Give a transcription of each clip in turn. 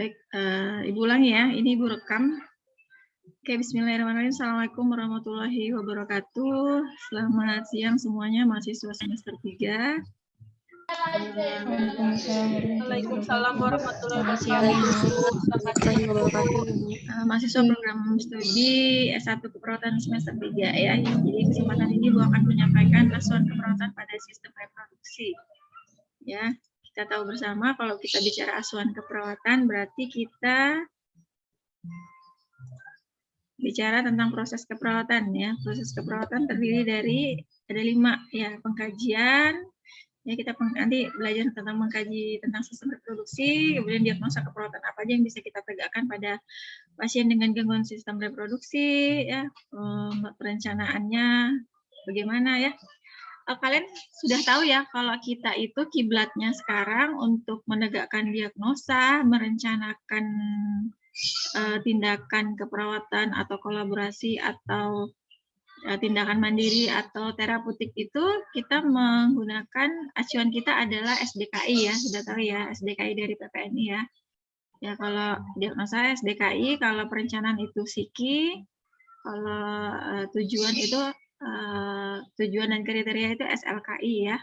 Baik, Ibu ulangi ya, ini Ibu rekam. Oke, bismillahirrahmanirrahim. Assalamualaikum warahmatullahi wabarakatuh. Selamat siang semuanya, mahasiswa semester 3. Waalaikumsalam warahmatullahi wabarakatuh. Mahasiswa program studi S1 Keperawatan semester 3 ya. Jadi kesempatan ini Ibu akan menyampaikan asuhan keperawatan pada sistem reproduksi. Ya, kita tahu bersama kalau kita bicara asuhan keperawatan berarti kita bicara tentang proses keperawatan ya. Proses keperawatan terdiri dari ada 5 ya, pengkajian. Ya, kita nanti belajar tentang mengkaji tentang sistem reproduksi, kemudian diagnosa keperawatan apa aja yang bisa kita tegakkan pada pasien dengan gangguan sistem reproduksi ya, perencanaannya bagaimana ya. Kalian sudah tahu ya kalau kita itu kiblatnya sekarang untuk menegakkan diagnosa, merencanakan tindakan keperawatan atau kolaborasi atau tindakan mandiri atau terapeutik itu kita menggunakan acuan kita adalah SDKI ya, sudah tahu ya, SDKI dari PPNI ya. Ya kalau diagnosa SDKI, kalau perencanaan itu PSIKI, kalau tujuan itu tujuan dan kriteria itu SLKI ya.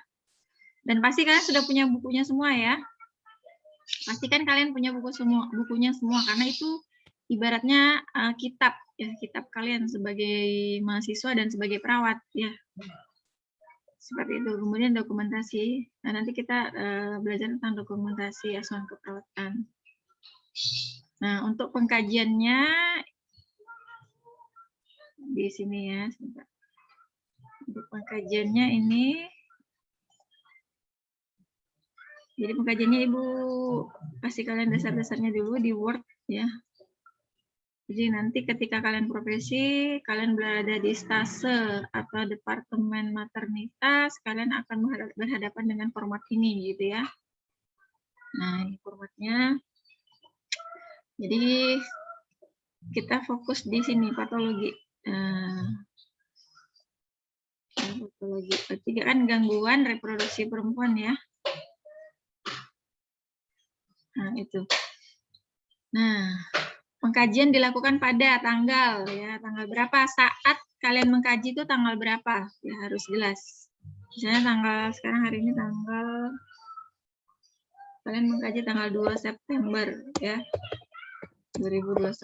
Dan pasti kalian sudah punya bukunya semua ya. Pastikan kalian punya bukunya semua karena itu ibaratnya kitab ya, kitab kalian sebagai mahasiswa dan sebagai perawat ya. Seperti itu. Kemudian dokumentasi. Nah, nanti kita belajar tentang dokumentasi asuhan keperawatan. Nah, untuk pengkajiannya di sini ya. Untuk pengkajiannya ini, jadi pengkajiannya Ibu kasih kalian dasar-dasarnya dulu di Word ya. Jadi nanti ketika kalian profesi, kalian berada di stase atau departemen maternitas, kalian akan berhadapan dengan format ini gitu ya. Nah, ini formatnya. Jadi kita fokus di sini patologi. Patologi. Ketiga kan gangguan reproduksi perempuan ya. Nah, itu. Nah, pengkajian dilakukan pada tanggal ya, tanggal berapa? Saat kalian mengkaji itu tanggal berapa? Ya harus jelas. Misalnya tanggal sekarang hari ini tanggal kalian mengkaji tanggal 2 September ya. 2021.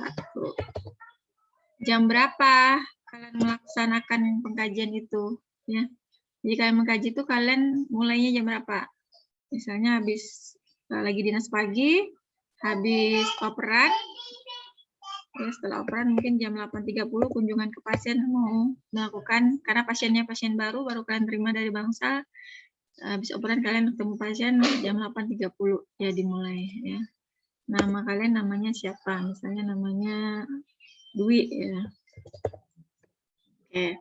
Jam berapa kalian melaksanakan pengkajian itu ya? Jadi kalian mengkaji itu kalian mulainya jam berapa? Misalnya habis lagi dinas pagi, habis operan, ya setelah operan mungkin jam 8.30 kunjungan ke pasien mau melakukan, karena pasiennya pasien baru kalian terima dari bangsal, habis operan kalian ketemu pasien jam 8.30 ya dimulai ya. Nama kalian namanya siapa? Misalnya namanya Dwi ya. Oke.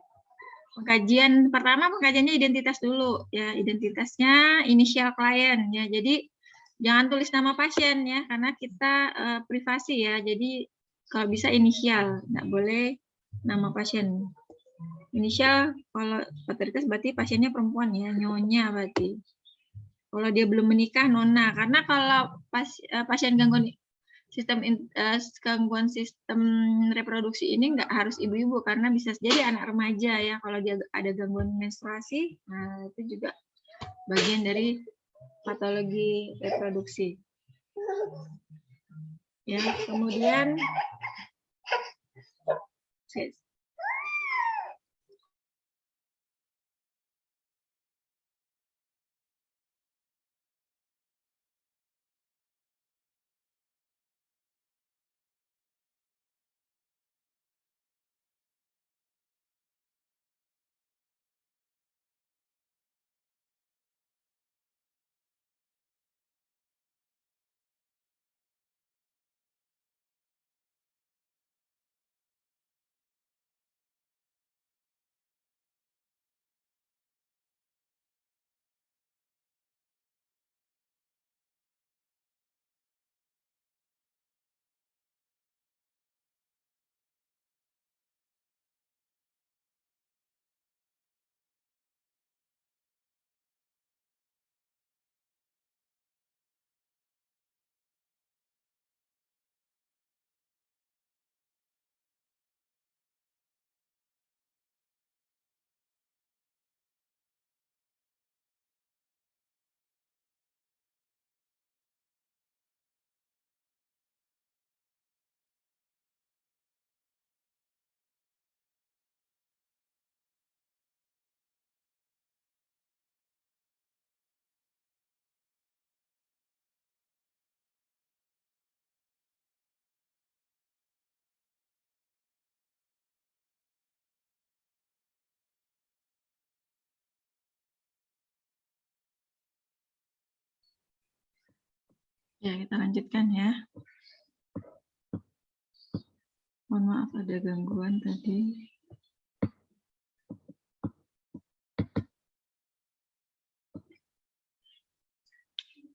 Pengkajian pertama, pengkajiannya identitas dulu ya, identitasnya inisial klien ya. Jadi jangan tulis nama pasien ya, karena kita privasi ya. Jadi kalau bisa inisial, nggak boleh nama pasien. Inisial kalau pateritas berarti pasiennya perempuan ya, nyonya berarti. Kalau dia belum menikah, nona. Karena kalau pasien gangguan sistem reproduksi ini nggak harus ibu-ibu, karena bisa jadi anak remaja ya. Kalau dia ada gangguan menstruasi, nah itu juga bagian dari patologi reproduksi. Ya, kemudian Ya, kita lanjutkan ya. Mohon maaf ada gangguan tadi.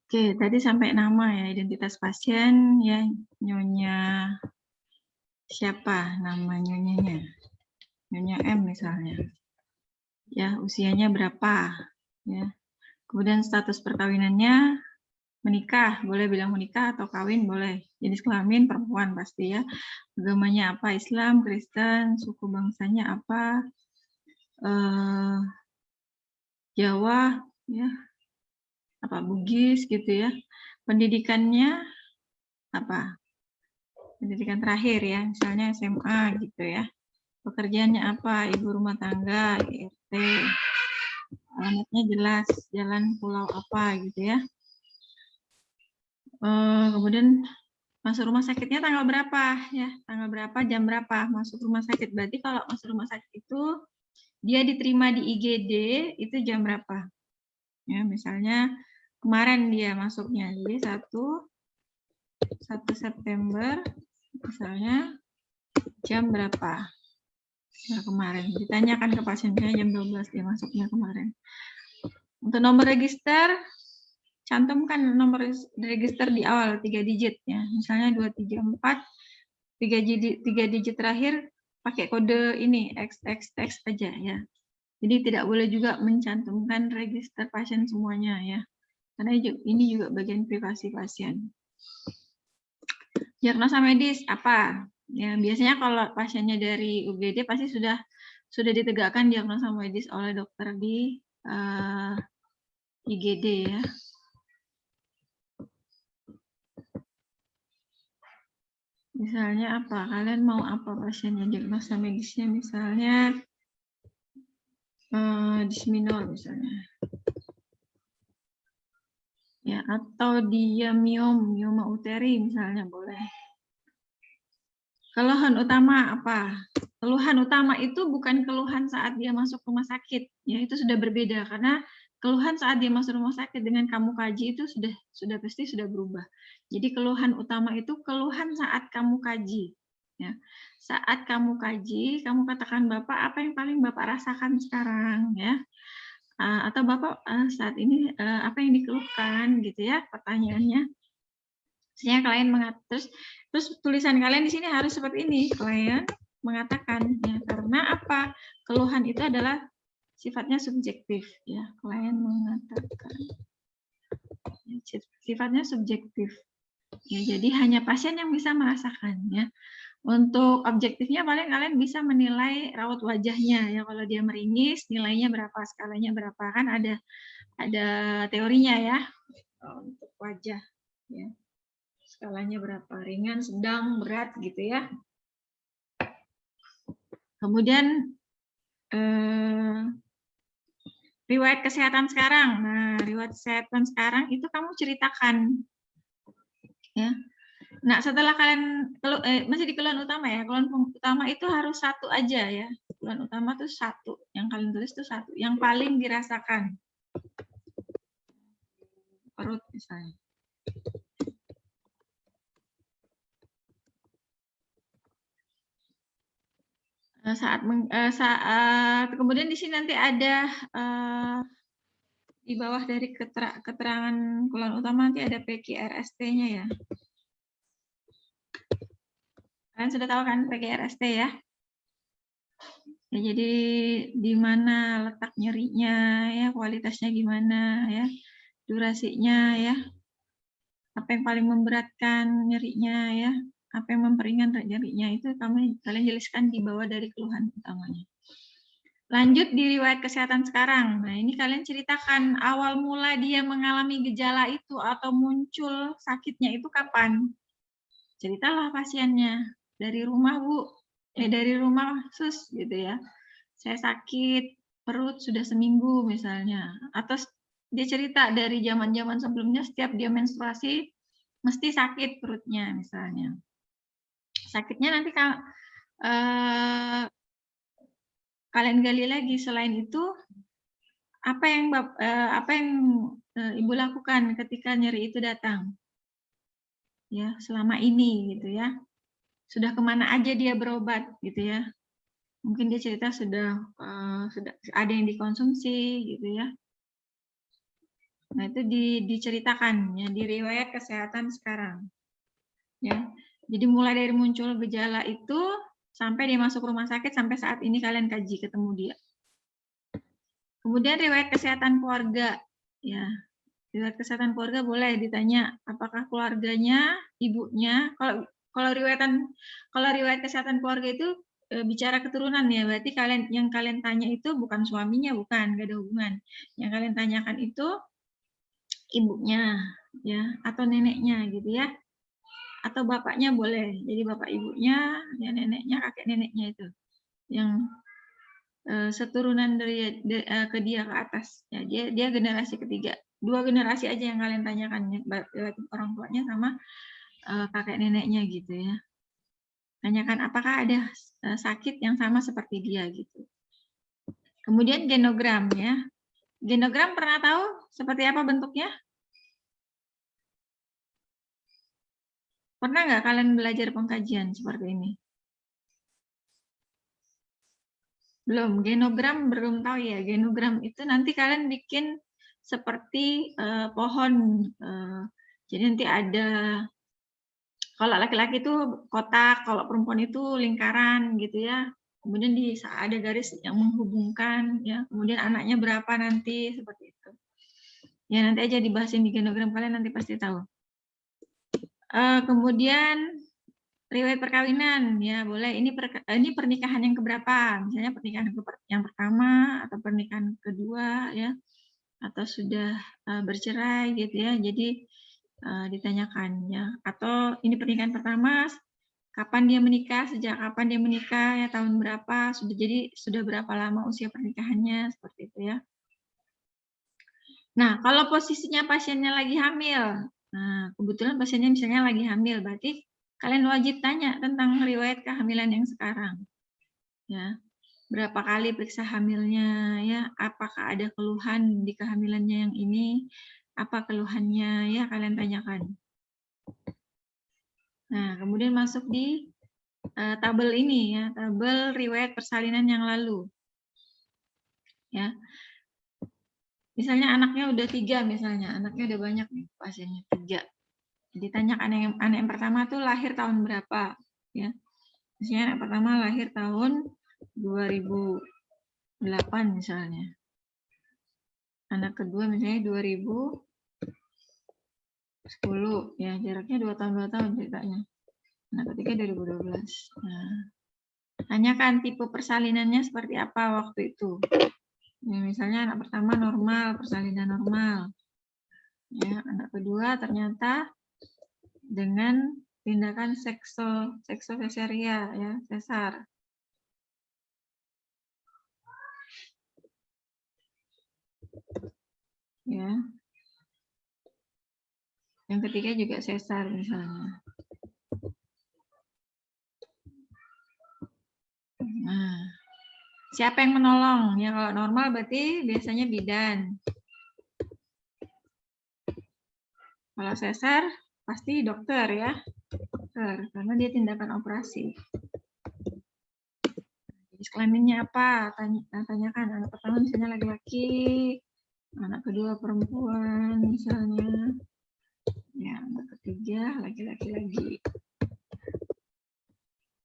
Oke, tadi sampai nama ya, identitas pasien ya, Nyonya siapa nama nyonyanya? Nyonya M misalnya. Ya, usianya berapa? Ya. Kemudian status perkawinannya menikah, boleh bilang menikah atau kawin boleh. Jenis kelamin perempuan pasti ya. Agamanya apa? Islam, Kristen, suku bangsanya apa? Jawa ya. Apa Bugis gitu ya. Pendidikannya apa? Pendidikan terakhir ya, misalnya SMA gitu ya. Pekerjaannya apa? Ibu rumah tangga, IRT. Alamatnya jelas, jalan pulau apa gitu ya. Kemudian masuk rumah sakitnya tanggal berapa ya? Tanggal berapa, jam berapa masuk rumah sakit. Berarti kalau masuk rumah sakit itu dia diterima di IGD itu jam berapa? Ya, misalnya kemarin dia masuknya jadi 1 September misalnya jam berapa? Nah, kemarin ditanyakan ke pasiennya jam 12 dia masuknya kemarin. Untuk nomor register cantumkan nomor register di awal 3 digit ya. Misalnya 234 3 digit terakhir pakai kode ini XXX aja ya. Jadi tidak boleh juga mencantumkan register pasien semuanya ya. Karena ini juga bagian privasi pasien. Diagnosa medis apa? Ya, biasanya kalau pasiennya dari UGD pasti sudah ditegakkan diagnosa medis oleh dokter di IGD ya. Misalnya apa? Kalian mau apa pasiennya diagnosa medisnya? Misalnya disminol misalnya. Ya, atau dia mioma uteri misalnya boleh. Keluhan utama apa? Keluhan utama itu bukan keluhan saat dia masuk rumah sakit, ya itu sudah berbeda karena keluhan saat dia masuk rumah sakit dengan kamu kaji itu sudah pasti sudah berubah. Jadi keluhan utama itu keluhan saat kamu kaji, ya. Saat kamu kaji, kamu katakan Bapak apa yang paling Bapak rasakan sekarang, ya. Atau Bapak saat ini apa yang dikeluhkan gitu ya pertanyaannya. Misalnya klien terus tulisan kalian di sini harus seperti ini, klien mengatakan ya karena apa? Keluhan itu adalah sifatnya subjektif ya. Klien mengatakan ya, sifatnya subjektif. Ya, jadi hanya pasien yang bisa merasakan ya. Untuk objektifnya paling kalian bisa menilai raut wajahnya ya. Kalau dia meringis nilainya berapa, skalanya berapa, kan ada teorinya ya untuk wajah ya. Skalanya berapa, ringan, sedang, berat gitu ya. Kemudian riwayat kesehatan sekarang. Nah, riwayat kesehatan sekarang itu kamu ceritakan ya. Nah, setelah kalian masih di keluhan utama ya. Keluhan utama itu harus satu aja ya. Keluhan utama itu satu. Yang kalian tulis itu satu. Yang paling dirasakan. Perut misalnya. Saat kemudian di sini nanti ada di bawah dari keterangan keluhan utama nanti ada PQRST-nya ya. Kalian sudah tahu kan PQRST ya? Ya, jadi di mana letak nyerinya ya, kualitasnya gimana ya, durasinya ya, apa yang paling memberatkan nyerinya ya, apa yang memperingan nyerinya itu kalian jelaskan di bawah dari keluhan utamanya. Lanjut di riwayat kesehatan sekarang. Nah, ini kalian ceritakan awal mula dia mengalami gejala itu atau muncul sakitnya itu kapan. Ceritalah pasiennya. Dari rumah, Bu. Dari rumah, Sus, gitu ya. Saya sakit, perut sudah seminggu misalnya. Atau dia cerita dari zaman-zaman sebelumnya setiap dia menstruasi mesti sakit perutnya misalnya. Sakitnya nanti kalian gali lagi. Selain itu apa yang Ibu lakukan ketika nyeri itu datang? ya selama ini gitu ya. Sudah kemana aja dia berobat gitu ya. Mungkin dia cerita sudah ada yang dikonsumsi gitu ya. Nah, itu diceritakan ya di riwayat kesehatan sekarang. Ya. Jadi mulai dari muncul gejala itu sampai dia masuk rumah sakit sampai saat ini kalian kaji ketemu dia. Kemudian riwayat kesehatan keluarga ya. Riwayat kesehatan keluarga boleh ditanya apakah keluarganya, ibunya, kalau riwayat kesehatan keluarga itu bicara keturunan ya, berarti yang kalian tanya itu bukan suaminya, bukan, nggak ada hubungan. Yang kalian tanyakan itu ibunya ya atau neneknya gitu ya. Atau bapaknya boleh. Jadi bapak ibunya, ya neneknya, kakek neneknya itu yang seturunan dari ke dia ke atas. Ya, dia generasi ketiga. 2 generasi aja yang kalian tanyakan ya, orang tuanya sama kakek neneknya gitu ya. Tanyakan apakah ada sakit yang sama seperti dia gitu. Kemudian genogram ya. Genogram pernah tahu seperti apa bentuknya? Pernah nggak kalian belajar pengkajian seperti ini? Belum, genogram belum tahu ya. Genogram itu nanti kalian bikin seperti pohon. Jadi nanti ada, kalau laki-laki itu kotak, kalau perempuan itu lingkaran gitu ya. Kemudian ada garis yang menghubungkan, ya. Kemudian anaknya berapa nanti seperti itu. Ya nanti aja dibahasin di genogram, kalian nanti pasti tahu. Kemudian riwayat perkawinan ya boleh. Ini pernikahan yang keberapa? Misalnya pernikahan yang pertama atau pernikahan kedua ya, atau sudah bercerai gitu ya. Jadi ditanyakan ya. Atau ini pernikahan pertama, kapan dia menikah, sejak kapan dia menikah ya, tahun berapa, sudah berapa lama usia pernikahannya seperti itu ya. Nah kalau posisinya pasiennya lagi hamil, nah kebetulan pasiennya misalnya lagi hamil, berarti kalian wajib tanya tentang riwayat kehamilan yang sekarang. Ya, berapa kali periksa hamilnya, ya, apakah ada keluhan di kehamilannya yang ini, apa keluhannya, ya kalian tanyakan. Nah, kemudian masuk di tabel ini, ya, tabel riwayat persalinan yang lalu. Ya, misalnya anaknya udah 3, misalnya anaknya udah banyak nih pasiennya 3. Ditanyakan anak yang pertama tuh lahir tahun berapa, ya. Misalnya anak pertama lahir tahun 2008 misalnya. Anak kedua misalnya 2010, ya jaraknya 2 tahun ceritanya. Anak ketiga 2012. Nah, tanyakan tipe persalinannya seperti apa waktu itu. Ya, misalnya anak pertama normal, persalinan normal. Ya, anak kedua ternyata dengan tindakan seksosesaria ya, sesar. Ya. Yang ketiga juga sesar misalnya. Nah, siapa yang menolong? Ya kalau normal berarti biasanya bidan. Kalau sesar pasti dokter ya. Dokter, karena dia tindakan operasi. Jenis kelaminnya apa? Tanyakan. Anak pertama misalnya laki-laki, anak kedua perempuan misalnya. Ya, anak ketiga laki-laki lagi.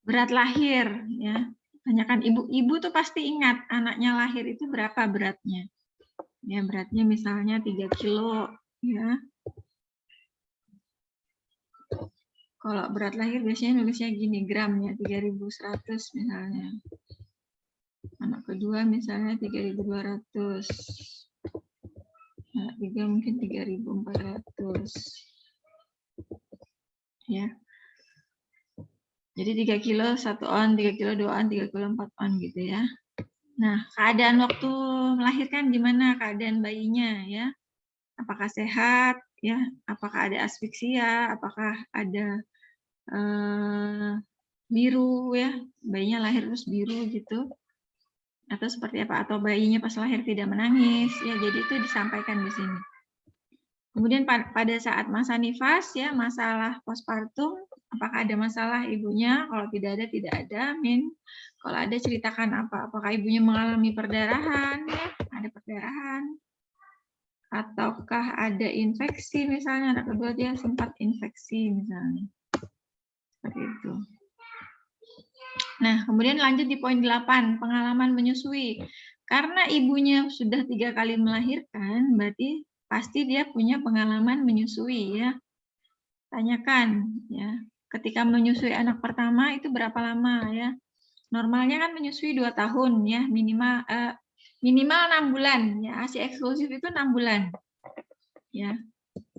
Berat lahir ya. Tanyakan ibu tuh pasti ingat anaknya lahir itu berapa beratnya. Ya, beratnya misalnya 3 kilo ya. Kalau berat lahir biasanya nulisnya gini, gram ya, 3100 misalnya. Anak kedua misalnya 3200. Anak tiga mungkin 3400. Ya. Jadi 3 kilo 1 on, 3 kilo 2 on, 3 kilo 4 on gitu ya. Nah, keadaan waktu melahirkan gimana keadaan bayinya ya? Apakah sehat ya? Apakah ada asfiksia? Apakah ada biru ya? Bayinya lahir terus biru gitu. Atau seperti apa? Atau bayinya pas lahir tidak menangis ya? Jadi itu disampaikan di sini. Kemudian pada saat masa nifas ya, masalah postpartum, apakah ada masalah ibunya? Kalau tidak ada, tidak ada. Min. Kalau ada, ceritakan apa? Apakah ibunya mengalami perdarahan? Ya, ada perdarahan. Ataukah ada infeksi misalnya? Anak kedua dia sempat infeksi misalnya. Seperti itu. Nah, kemudian lanjut di poin 8, pengalaman menyusui. Karena ibunya sudah 3 kali melahirkan, berarti pasti dia punya pengalaman menyusui ya. Tanyakan ya, ketika menyusui anak pertama itu berapa lama ya? Normalnya kan menyusui 2 tahun ya, minimal 6 bulan ya. ASI eksklusif itu 6 bulan. Ya.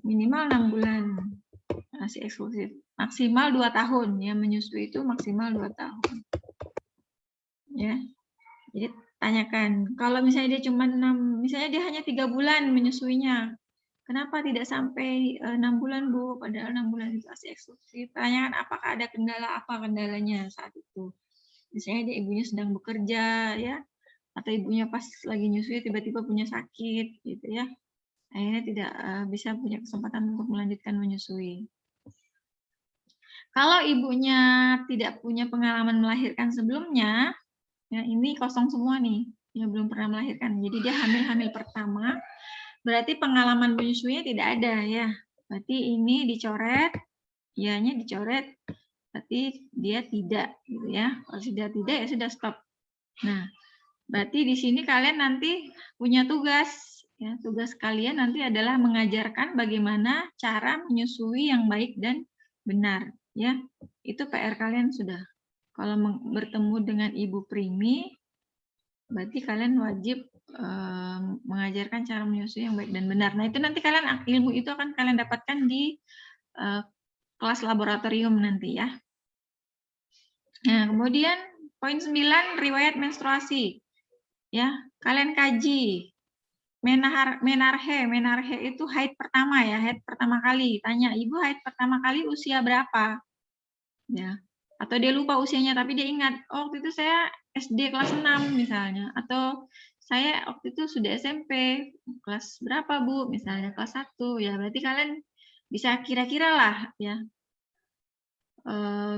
Minimal 6 bulan. ASI eksklusif. Maksimal 2 tahun ya, menyusui itu maksimal 2 tahun. Ya. Jadi tanyakan, kalau misalnya dia cuma 6, misalnya dia hanya 3 bulan menyusuinya, kenapa tidak sampai 6 bulan Bu? Padahal 6 bulan itu ASI eksklusif. Tanyakan apakah ada kendala, apa kendalanya saat itu. Misalnya dia ibunya sedang bekerja ya, atau ibunya pas lagi nyusui tiba-tiba punya sakit gitu ya. Akhirnya tidak bisa punya kesempatan untuk melanjutkan menyusui. Kalau ibunya tidak punya pengalaman melahirkan sebelumnya, ya ini kosong semua nih, yang belum pernah melahirkan. Jadi dia hamil pertama, berarti pengalaman menyusuinya tidak ada ya. Berarti ini dicoret, ianya dicoret, berarti dia tidak gitu ya. Kalau sudah tidak ya sudah stop. Nah, berarti di sini kalian nanti punya tugas ya. Tugas kalian nanti adalah mengajarkan bagaimana cara menyusui yang baik dan benar ya. Itu PR kalian sudah. Kalau bertemu dengan ibu primi, berarti kalian wajib mengajarkan cara menyusui yang baik dan benar. Nah, itu nanti kalian ilmu itu akan kalian dapatkan di kelas laboratorium nanti ya. Nah, kemudian poin 9 riwayat menstruasi. Ya, kalian kaji. Menarhe itu haid pertama ya, haid pertama kali. Tanya, "Ibu haid pertama kali usia berapa?" Ya. Atau dia lupa usianya tapi dia ingat, "Oh, waktu itu saya SD kelas 6 misalnya." Atau saya waktu itu sudah SMP kelas berapa, Bu? Misalnya kelas 1. Ya, berarti kalian bisa kira-kira lah ya.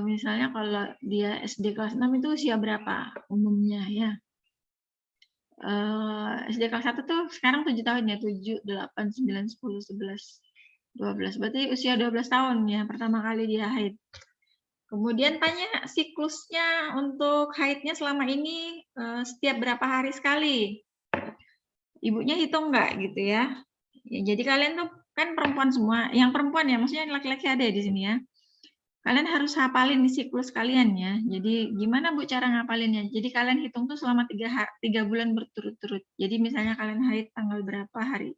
Misalnya kalau dia SD kelas 6 itu usia berapa umumnya ya. SD kelas 1 tuh sekarang 7 tahun ya, 7, 8, 9, 10, 11, 12. Berarti usia 12 tahun ya, pertama kali dia haid. Kemudian tanya siklusnya untuk haidnya selama ini setiap berapa hari sekali. Ibunya hitung nggak gitu ya. Jadi kalian tuh kan perempuan semua, yang perempuan ya, maksudnya laki-laki ada di sini ya. Kalian harus hafalin di siklus kalian ya. Jadi gimana Bu cara ngapalinnya? Jadi kalian hitung tuh selama 3 bulan berturut-turut. Jadi misalnya kalian haid tanggal berapa hari?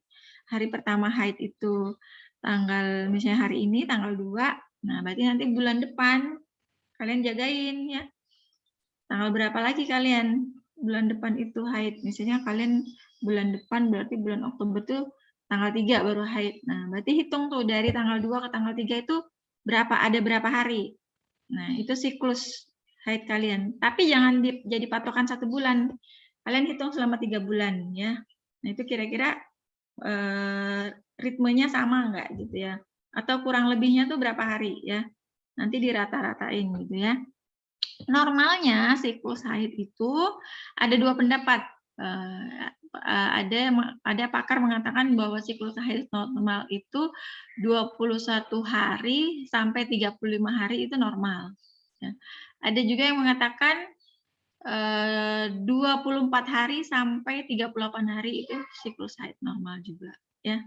Hari pertama haid itu tanggal misalnya hari ini tanggal 2. Nah, berarti nanti bulan depan kalian jagain ya. Tanggal berapa lagi kalian bulan depan itu haid? Misalnya kalian bulan depan berarti bulan Oktober tuh tanggal 3 baru haid. Nah, berarti hitung tuh dari tanggal 2 ke tanggal 3 itu ada berapa hari. Nah, itu siklus haid kalian. Tapi jangan jadi patokan 1 bulan. Kalian hitung selama 3 bulan ya. Nah, itu kira-kira ritmenya sama enggak gitu ya. Atau kurang lebihnya tuh berapa hari ya. Nanti dirata-ratain gitu ya. Normalnya siklus haid itu ada 2 pendapat. Ada pakar mengatakan bahwa siklus haid normal itu 21 hari sampai 35 hari itu normal. Ya. Ada juga yang mengatakan 24 hari sampai 38 hari itu siklus haid normal juga. Ya.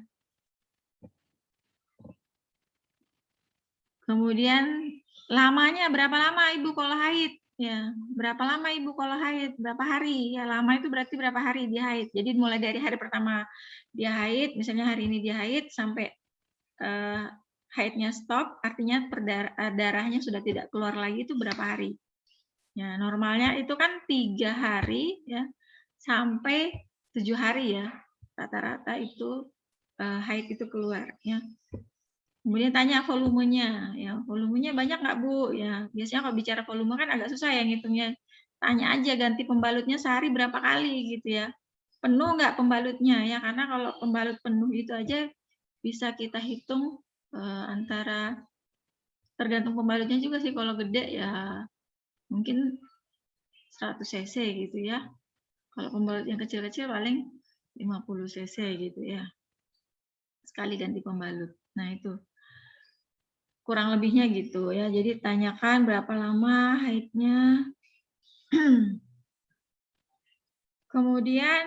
Kemudian lamanya berapa lama Ibu kalau haid? Ya, berapa lama Ibu kalau haid? Berapa hari? Ya, lama itu berarti berapa hari dia haid. Jadi mulai dari hari pertama dia haid, misalnya hari ini dia haid sampai haidnya stop, artinya darahnya sudah tidak keluar lagi itu berapa hari? Ya, normalnya itu kan 3 hari ya sampai 7 hari ya. Rata-rata itu haid itu keluar ya. Kemudian tanya volumenya, ya volumenya banyak nggak Bu? Ya biasanya kalau bicara volume kan agak susah ya ngitungnya. Tanya aja ganti pembalutnya sehari berapa kali gitu ya. Penuh nggak pembalutnya ya? Karena kalau pembalut penuh itu aja bisa kita hitung antara tergantung pembalutnya juga sih, kalau gede ya mungkin 100 cc gitu ya. Kalau pembalut yang kecil-kecil paling 50 cc gitu ya. Sekali ganti pembalut. Nah, itu kurang lebihnya gitu ya. Jadi tanyakan berapa lama haidnya. Kemudian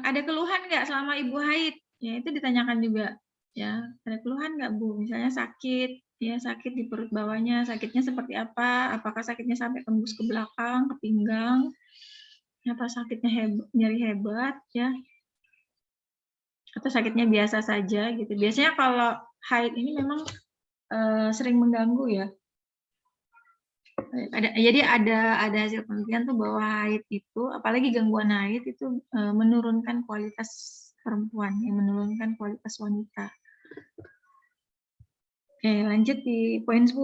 ada keluhan nggak selama ibu haid? Ya, itu ditanyakan juga. Ya, ada keluhan nggak Bu? Misalnya sakit, ya sakit di perut bawahnya, sakitnya seperti apa? Apakah sakitnya sampai tembus ke belakang, ke pinggang? Apa sakitnya nyeri hebat, ya? Atau sakitnya biasa saja gitu. Biasanya kalau haid ini memang sering mengganggu ya. Jadi ada hasil penelitian tuh bahwa haid itu, apalagi gangguan haid itu menurunkan kualitas perempuan, menurunkan kualitas wanita. Oke, lanjut di poin 10.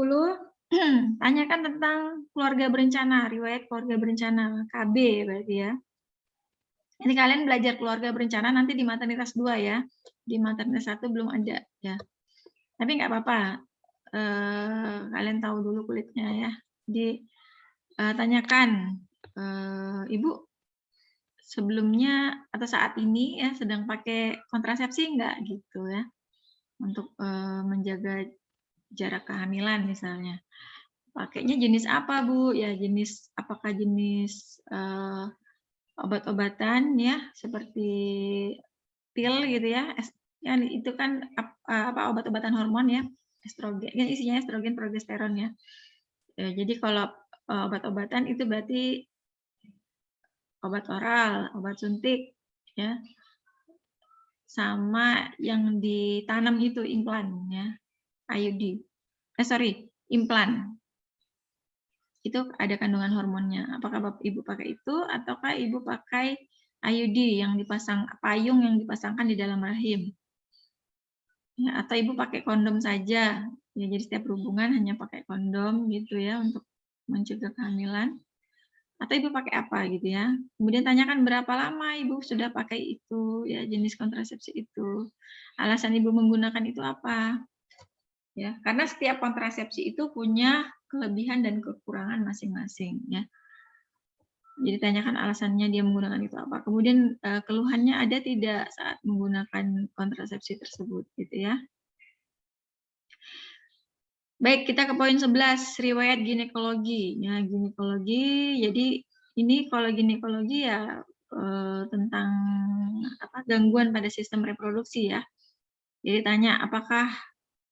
Tanyakan tentang keluarga berencana, riwayat keluarga berencana, KB berarti ya. Ini kalian belajar keluarga berencana nanti di maternitas 2 ya. Di maternitas 1 belum ada ya. Tapi nggak apa-apa. Kalian tahu dulu kulitnya ya. Tanyakan, Ibu sebelumnya atau saat ini ya sedang pakai kontrasepsi enggak gitu ya. Untuk menjaga jarak kehamilan misalnya. Pakainya jenis apa, Bu? Ya jenis, apakah jenis obat-obatan ya seperti pil gitu ya. Yang itu kan apa obat-obatan hormon ya, estrogen, ya isinya estrogen, progesteron ya. Jadi kalau obat-obatan itu berarti obat oral, obat suntik ya. Sama yang ditanam itu implan ya. IUD. Implan. Itu ada kandungan hormonnya. Apakah Bapak Ibu pakai itu ataukah Ibu pakai IUD yang dipasang, payung yang dipasangkan di dalam rahim? Ya, atau Ibu pakai kondom saja. Ya, jadi setiap hubungan hanya pakai kondom gitu ya untuk mencegah kehamilan. Atau Ibu pakai apa gitu ya. Kemudian tanyakan berapa lama Ibu sudah pakai itu ya, jenis kontrasepsi itu. Alasan Ibu menggunakan itu apa? Ya, karena setiap kontrasepsi itu punya kelebihan dan kekurangan masing-masing ya. Jadi tanyakan alasannya dia menggunakan itu apa. Kemudian keluhannya ada tidak saat menggunakan kontrasepsi tersebut gitu ya. Baik, kita ke poin 11, riwayat ginekologi. Ya, ginekologi. Jadi ini kalau ginekologi ya tentang apa, gangguan pada sistem reproduksi ya. Jadi tanya apakah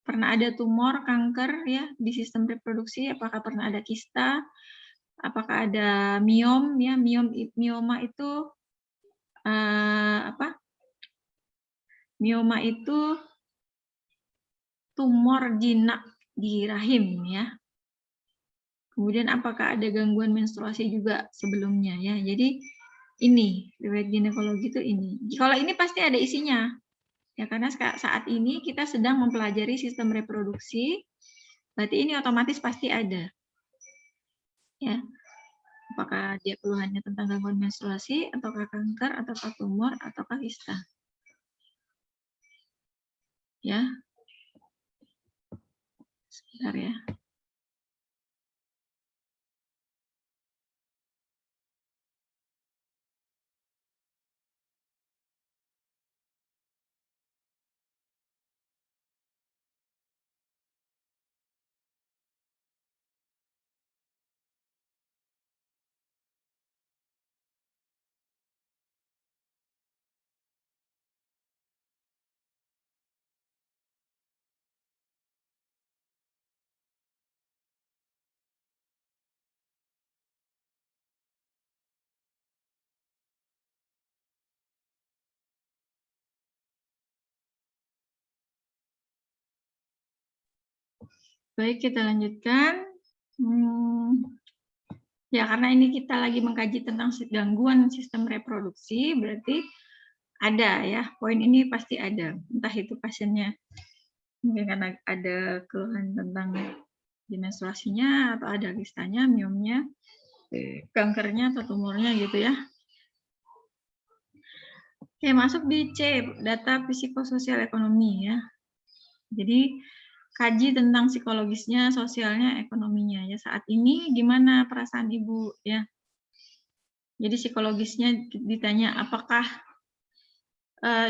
pernah ada tumor, kanker ya di sistem reproduksi, apakah pernah ada kista, apakah ada miom ya, mioma itu apa? Mioma itu tumor jinak di rahim ya. Kemudian apakah ada gangguan menstruasi juga sebelumnya ya. Jadi ini riwayat ginekologi itu ini. Kalau ini pasti ada isinya. Ya karena saat ini kita sedang mempelajari sistem reproduksi, berarti ini otomatis pasti ada. Ya. Apakah dia keluhannya tentang gangguan menstruasi, ataukah kanker, ataukah tumor, ataukah kista. Ya. Sebentar ya. Baik, kita lanjutkan. Ya, karena ini kita lagi mengkaji tentang gangguan sistem reproduksi, berarti ada ya, poin ini pasti ada. Entah itu pasiennya mungkin karena ada keluhan tentang menstruasinya, atau ada kistanya, miomnya, kankernya, atau tumornya gitu ya. Oke, masuk di C, data psikososial ekonomi ya. Jadi kaji tentang psikologisnya, sosialnya, ekonominya ya. Saat ini gimana perasaan Ibu ya? Jadi psikologisnya ditanya apakah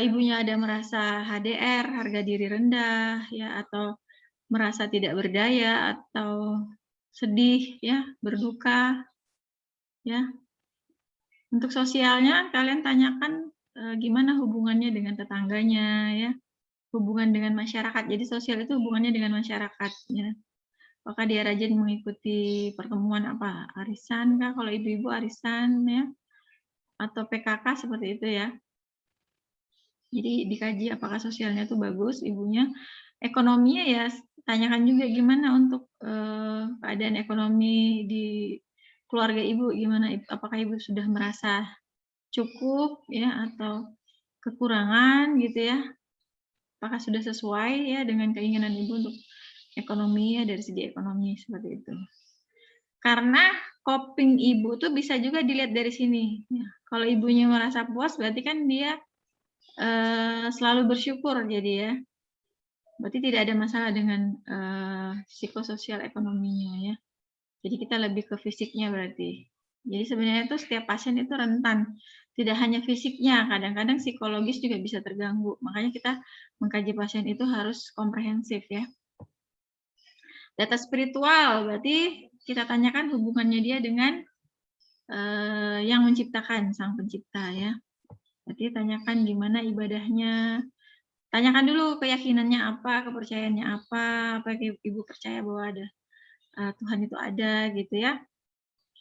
ibunya ada merasa HDR, harga diri rendah ya, atau merasa tidak berdaya, atau sedih ya, berduka ya. Untuk sosialnya kalian tanyakan gimana hubungannya dengan tetangganya ya, hubungan dengan masyarakat. Jadi sosial itu hubungannya dengan masyarakat ya. Apakah dia rajin mengikuti pertemuan apa? Arisan kah? Kalau ibu-ibu arisan ya, atau PKK seperti itu ya. Jadi dikaji apakah sosialnya itu bagus ibunya. Ekonominya ya tanyakan juga gimana untuk keadaan ekonomi di keluarga ibu, gimana, apakah ibu sudah merasa cukup ya atau kekurangan gitu ya. Apakah sudah sesuai ya dengan keinginan ibu untuk ekonomi ya, dari segi ekonomi seperti itu. Karena coping ibu tuh bisa juga dilihat dari sini. Ya, kalau ibunya merasa puas berarti kan dia selalu bersyukur jadi ya. Berarti tidak ada masalah dengan psikososial ekonominya ya. Jadi kita lebih ke fisiknya berarti. Jadi sebenarnya itu setiap pasien itu rentan. Tidak hanya fisiknya, kadang-kadang psikologis juga bisa terganggu. Makanya kita mengkaji pasien itu harus komprehensif ya. Data spiritual berarti kita tanyakan hubungannya dia dengan yang menciptakan, sang pencipta ya. Berarti tanyakan gimana ibadahnya. Tanyakan dulu keyakinannya apa, kepercayaannya apa ibu percaya bahwa ada Tuhan itu ada gitu ya.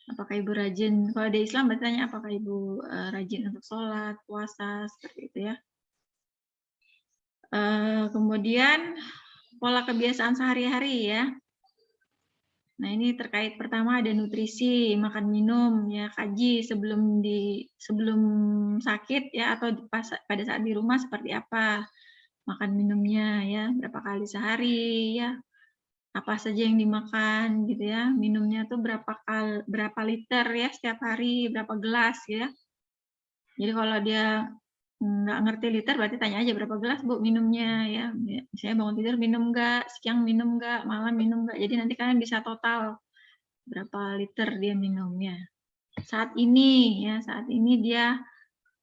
Apakah ibu rajin, kalau di Islam berarti tanya apakah ibu rajin untuk sholat, puasa, seperti itu ya. Kemudian pola kebiasaan sehari-hari ya. Nah ini terkait pertama ada nutrisi, makan minum ya, kaji sebelum sakit ya, atau pada saat di rumah seperti apa makan minumnya ya, berapa kali sehari ya, apa saja yang dimakan gitu ya, minumnya tuh berapa liter ya setiap hari, berapa gelas ya. Jadi kalau dia nggak ngerti liter berarti tanya aja berapa gelas Bu minumnya ya. Misalnya bangun tidur minum nggak, siang minum nggak, malam minum nggak. Jadi nanti kalian bisa total berapa liter dia minumnya. Saat ini dia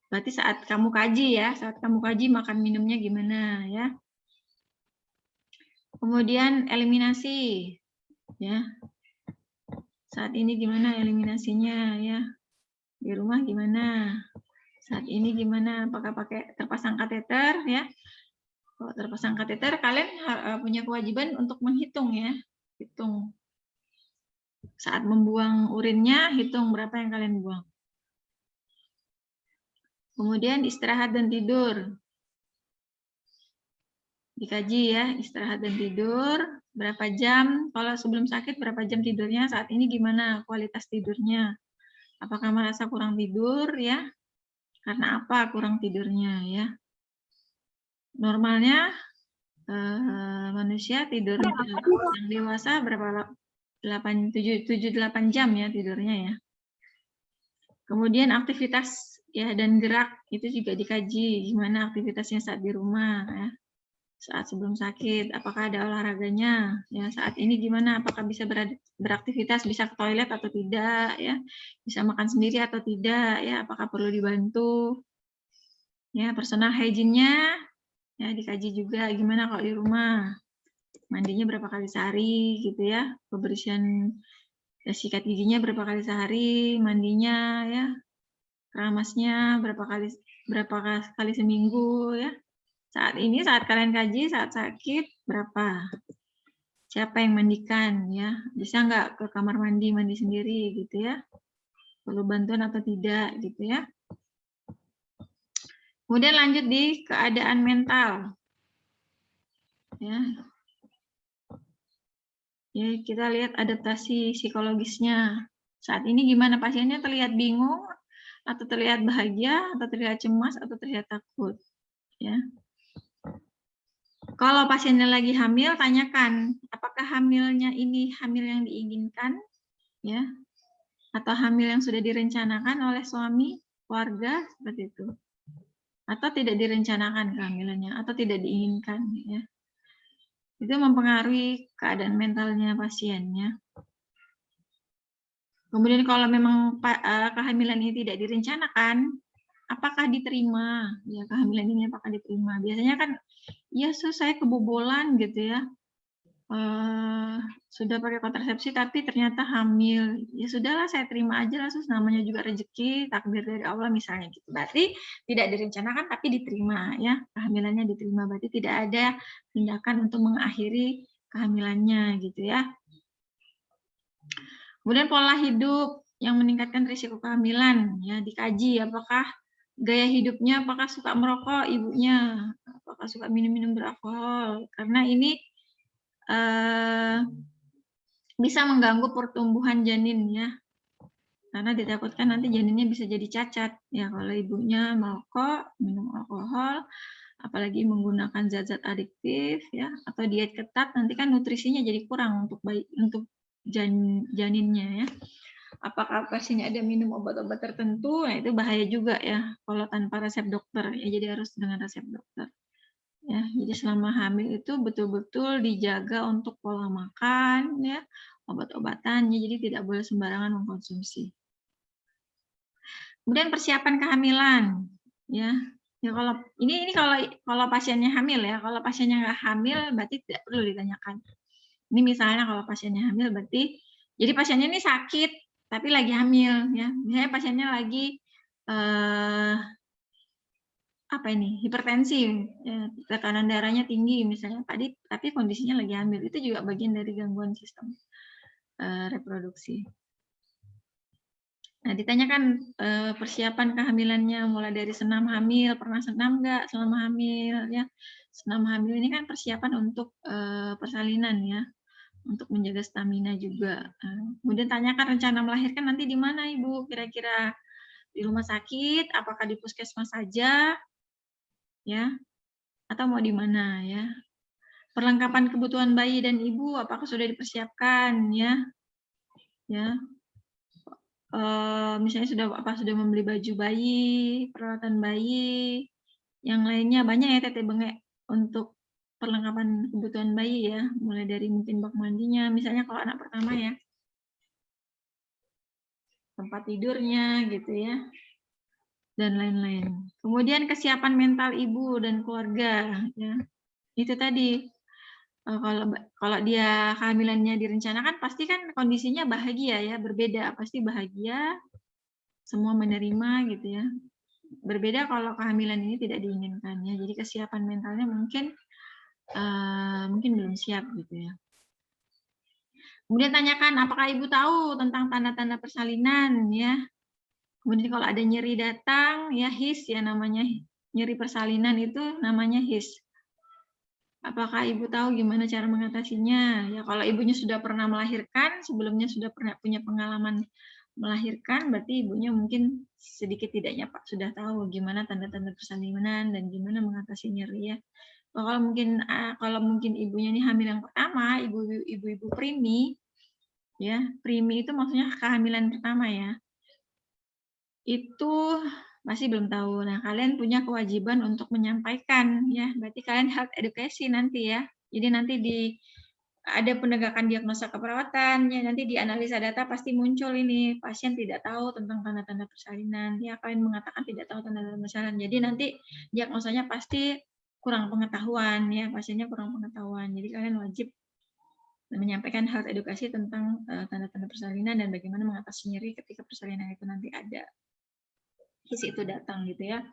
berarti saat kamu kaji ya, saat kamu kaji makan minumnya gimana ya. Kemudian eliminasi ya. Saat ini gimana eliminasinya ya? Di rumah gimana? Saat ini gimana? Apakah pakai terpasang kateter ya? Kalau terpasang kateter kalian punya kewajiban untuk menghitung ya. Hitung. Saat membuang urinnya hitung berapa yang kalian buang. Kemudian istirahat dan tidur. Dikaji ya, istirahat dan tidur, berapa jam, kalau sebelum sakit berapa jam tidurnya, saat ini gimana kualitas tidurnya. Apakah merasa kurang tidur ya? Karena apa kurang tidurnya ya? Normalnya manusia tidur yang dewasa berapa 7-8 jam ya tidurnya ya. Kemudian aktivitas ya dan gerak itu juga dikaji gimana aktivitasnya saat di rumah ya. Saat sebelum sakit, apakah ada olahraganya? Ya, saat ini gimana? Apakah bisa beraktivitas, bisa ke toilet atau tidak? Ya, bisa makan sendiri atau tidak? Ya, apakah perlu dibantu? Ya, personal hygiene-nya ya dikaji juga gimana kalau di rumah. Mandinya berapa kali sehari gitu ya? Pembersihan sikat giginya berapa kali sehari? Mandinya ya, keramasnya berapa kali seminggu ya? Saat ini, saat kalian kaji, saat sakit, berapa? Siapa yang mandikan ya? Bisa nggak ke kamar mandi sendiri gitu ya? Perlu bantuan atau tidak gitu ya? Kemudian lanjut di keadaan mental. Ya. Ya, kita lihat adaptasi psikologisnya. Saat ini gimana pasiennya, terlihat bingung atau terlihat bahagia atau terlihat cemas atau terlihat takut ya. Kalau pasiennya lagi hamil, tanyakan apakah hamilnya ini hamil yang diinginkan ya, atau hamil yang sudah direncanakan oleh suami, keluarga, seperti itu. atau tidak direncanakan kehamilannya atau tidak diinginkan ya. Itu mempengaruhi keadaan mentalnya pasiennya. Kemudian kalau memang kehamilan ini tidak direncanakan, apakah diterima? Ya, kehamilan ini apakah diterima? Biasanya kan, ya saya kebobolan gitu ya. Sudah pakai kontrasepsi tapi ternyata hamil. Ya sudahlah, saya terima aja lah, namanya juga rezeki, takdir dari Allah misalnya gitu. Berarti tidak direncanakan tapi diterima ya. Kehamilannya diterima, berarti tidak ada tindakan untuk mengakhiri kehamilannya gitu ya. Kemudian pola hidup yang meningkatkan risiko kehamilan ya, dikaji apakah gaya hidupnya, apakah suka merokok ibunya, apakah suka minum-minum beralkohol, karena ini bisa mengganggu pertumbuhan janin ya, karena ditakutkan nanti janinnya bisa jadi cacat ya kalau ibunya merokok, minum alkohol, apalagi menggunakan zat-zat adiktif ya, atau diet ketat, nanti kan nutrisinya jadi kurang untuk janinnya ya. Apakah pasiennya ada minum obat-obat tertentu, nah itu bahaya juga ya kalau tanpa resep dokter ya, jadi harus dengan resep dokter. Ya, jadi selama hamil itu betul-betul dijaga untuk pola makan ya, obat-obatannya, jadi tidak boleh sembarangan mengkonsumsi. Kemudian persiapan kehamilan ya. Ya kalau ini kalau pasiennya hamil ya, kalau pasiennya nggak hamil berarti tidak perlu ditanyakan. Ini misalnya kalau pasiennya hamil berarti jadi pasiennya ini sakit tapi lagi hamil ya. Misalnya pasiennya lagi hipertensi, ya, tekanan darahnya tinggi misalnya, tapi kondisinya lagi hamil, itu juga bagian dari gangguan sistem reproduksi. Nah, ditanyakan persiapan kehamilannya mulai dari senam hamil, pernah senam nggak selama hamil ya? Senam hamil ini kan persiapan untuk persalinan ya, untuk menjaga stamina juga. Kemudian tanyakan rencana melahirkan nanti di mana Ibu? Kira-kira di rumah sakit, apakah di puskesmas saja? Ya, atau mau di mana ya? Perlengkapan kebutuhan bayi dan ibu apakah sudah dipersiapkan ya? Ya. Misalnya sudah membeli baju bayi, peralatan bayi, yang lainnya banyak ya Teteh Bengek untuk perlengkapan kebutuhan bayi ya, mulai dari mungkin bak mandinya, misalnya kalau anak pertama ya, tempat tidurnya gitu ya, dan lain-lain. Kemudian kesiapan mental ibu dan keluarga ya, itu tadi. Kalau dia kehamilannya direncanakan pasti kan kondisinya bahagia ya, berbeda, pasti bahagia, semua menerima gitu ya. Berbeda kalau kehamilan ini tidak diinginkan ya, jadi kesiapan mentalnya mungkin belum siap gitu ya. Kemudian tanyakan apakah ibu tahu tentang tanda-tanda persalinan ya. Kemudian kalau ada nyeri datang ya, HIS ya namanya, nyeri persalinan itu namanya HIS. Apakah ibu tahu gimana cara mengatasinya? Ya kalau ibunya sudah pernah melahirkan, sebelumnya sudah pernah punya pengalaman melahirkan, berarti ibunya mungkin sedikit tidaknya Pak sudah tahu gimana tanda-tanda persalinan dan gimana mengatasi nyeri ya. Kalau mungkin ibunya ini hamil yang pertama, ibu-ibu primi, ya primi itu maksudnya kehamilan pertama ya. Itu masih belum tahu. Nah, kalian punya kewajiban untuk menyampaikan ya. Berarti kalian health education nanti ya. Jadi nanti ada penegakan diagnosa keperawatan ya, nanti di analisa data pasti muncul ini pasien tidak tahu tentang tanda-tanda persalinan. Ya, kalian mengatakan tidak tahu tanda-tanda persalinan. Jadi nanti diagnosanya pasti kurang pengetahuan ya, pasiennya kurang pengetahuan. Jadi kalian wajib menyampaikan health edukasi tentang tanda-tanda persalinan dan bagaimana mengatasi nyeri ketika persalinan itu nanti ada. HIS itu datang gitu ya.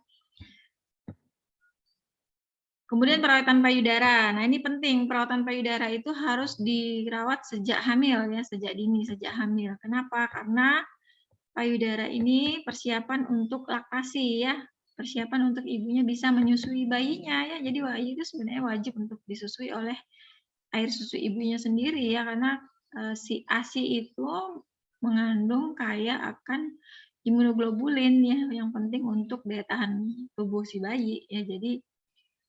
Kemudian perawatan payudara. Nah, ini penting, perawatan payudara itu harus dirawat sejak hamil ya, sejak dini, sejak hamil. Kenapa? Karena payudara ini persiapan untuk laktasi ya, persiapan untuk ibunya bisa menyusui bayinya ya. Jadi bayi itu sebenarnya wajib untuk disusui oleh air susu ibunya sendiri ya, karena si ASI itu mengandung kaya akan imunoglobulin ya, yang penting untuk daya tahan tubuh si bayi ya. Jadi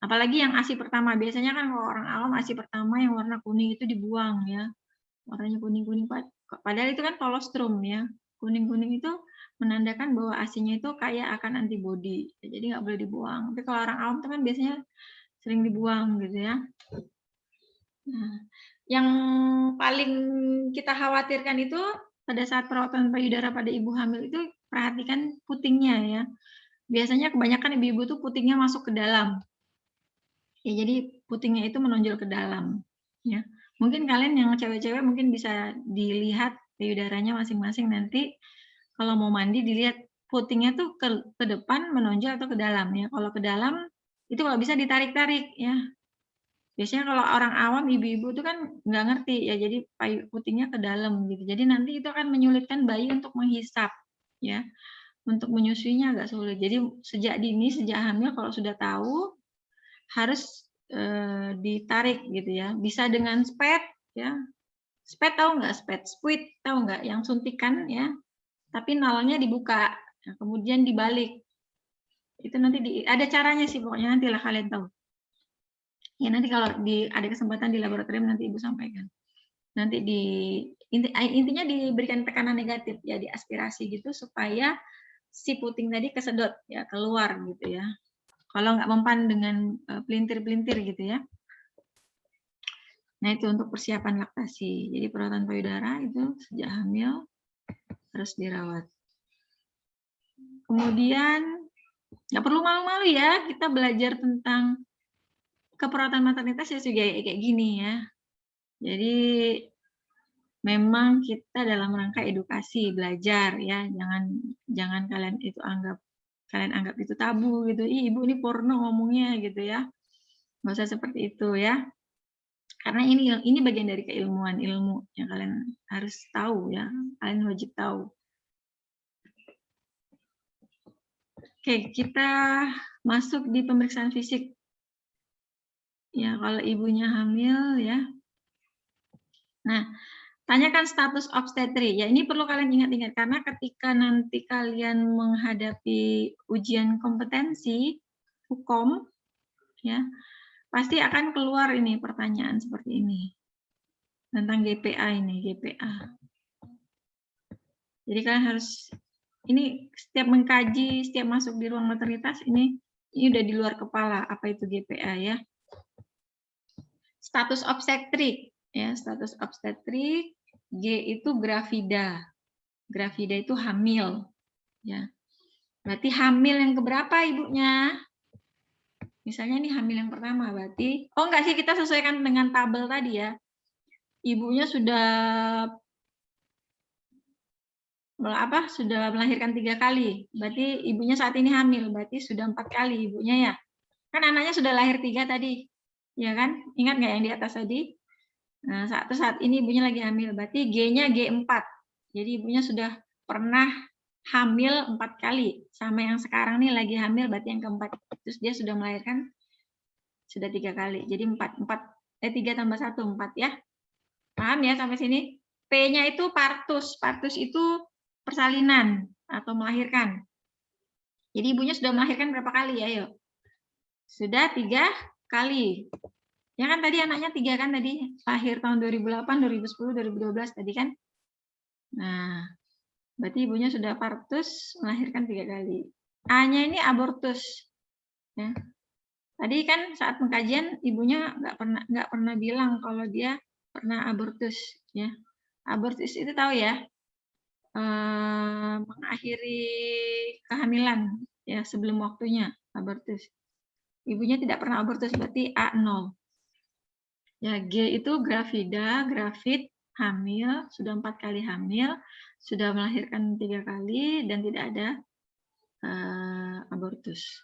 apalagi yang ASI pertama, biasanya kan kalau orang awam ASI pertama yang warna kuning itu dibuang ya, warnanya kuning-kuning, padahal itu kan kolostrum ya, kuning-kuning itu menandakan bahwa ASI-nya itu kaya akan antibodi. Jadi nggak boleh dibuang. Tapi kalau orang awam itu kan biasanya sering dibuang gitu ya. Nah, yang paling kita khawatirkan itu pada saat perawatan payudara pada ibu hamil itu perhatikan putingnya ya. Biasanya kebanyakan ibu-ibu tuh putingnya masuk ke dalam. Ya, jadi putingnya itu menonjol ke dalam. Ya, mungkin kalian yang cewek-cewek mungkin bisa dilihat payudaranya masing-masing nanti kalau mau mandi dilihat putingnya tuh ke depan menonjol atau ke dalam ya. Kalau ke dalam itu kalau bisa ditarik-tarik ya. Biasanya kalau orang awam ibu-ibu itu kan nggak ngerti ya, jadi putingnya ke dalam gitu. Jadi nanti itu akan menyulitkan bayi untuk menghisap ya. Untuk menyusuinya agak sulit. Jadi sejak dini, sejak hamil kalau sudah tahu harus ditarik gitu ya. Bisa dengan spet ya. Spet tahu nggak spet? Spuit tahu nggak? Yang suntikan ya. Tapi nalnya dibuka, nah, kemudian dibalik. Itu nanti ada caranya sih pokoknya nantilah kalian tahu. Ya nanti kalau ada kesempatan di laboratorium nanti Ibu sampaikan. Nanti intinya diberikan tekanan negatif ya, diaspirasi gitu supaya si puting tadi kesedot ya, keluar gitu ya. Kalau nggak mempan dengan pelintir-pelintir gitu ya. Nah itu untuk persiapan laktasi. Jadi perawatan payudara itu sejak hamil harus dirawat. Kemudian nggak perlu malu-malu ya, kita belajar tentang keperawatan maternitas ya juga kayak gini ya. Jadi memang kita dalam rangka edukasi, belajar ya, jangan kalian anggap itu tabu gitu. Ih, Ibu ini porno ngomongnya gitu ya. Nggak usah seperti itu ya. Karena ini bagian dari keilmuan, ilmu yang kalian harus tahu ya. Kalian wajib tahu. Oke, kita masuk di pemeriksaan fisik. Ya, kalau ibunya hamil ya. Nah, tanyakan status obstetri. Ya, ini perlu kalian ingat-ingat karena ketika nanti kalian menghadapi ujian kompetensi hukum ya, pasti akan keluar ini pertanyaan seperti ini. Tentang GPA ini, GPA. Jadi kalian harus ini setiap mengkaji, setiap masuk di ruang maternitas ini udah di luar kepala apa itu GPA ya. Status obstetrik ya, status obstetrik. G itu gravida. Gravida itu hamil ya. Berarti hamil yang keberapa ibunya? Misalnya ini hamil yang pertama berarti enggak sih, kita sesuaikan dengan tabel tadi ya. Ibunya sudah melahirkan 3 kali. Berarti ibunya saat ini hamil, berarti sudah 4 kali ibunya ya. Kan anaknya sudah lahir 3 tadi. Ya kan? Ingat nggak yang di atas tadi? Nah, saat ini ibunya lagi hamil, berarti G-nya G4. Jadi ibunya sudah pernah hamil 4 kali. Sama yang sekarang nih lagi hamil, berarti yang keempat. Terus dia sudah melahirkan sudah 3 kali. Jadi 3 tambah 1, 4 ya. Paham ya sampai sini? P-nya itu partus. Partus itu persalinan atau melahirkan. Jadi ibunya sudah melahirkan berapa kali ya, yuk? Sudah 3 kali. Ya kan tadi anaknya 3 kan tadi, lahir tahun 2008, 2010, 2012 tadi kan. Nah, berarti ibunya sudah partus melahirkan 3 kali. A-nya ini abortus. Ya. Tadi kan saat pengkajian ibunya nggak pernah bilang kalau dia pernah abortus ya. Abortus itu tahu ya, mengakhiri kehamilan ya sebelum waktunya, abortus. Ibunya tidak pernah abortus berarti A0. Ya, G itu gravida, gravid, hamil, sudah 4 kali hamil, sudah melahirkan 3 kali dan tidak ada abortus.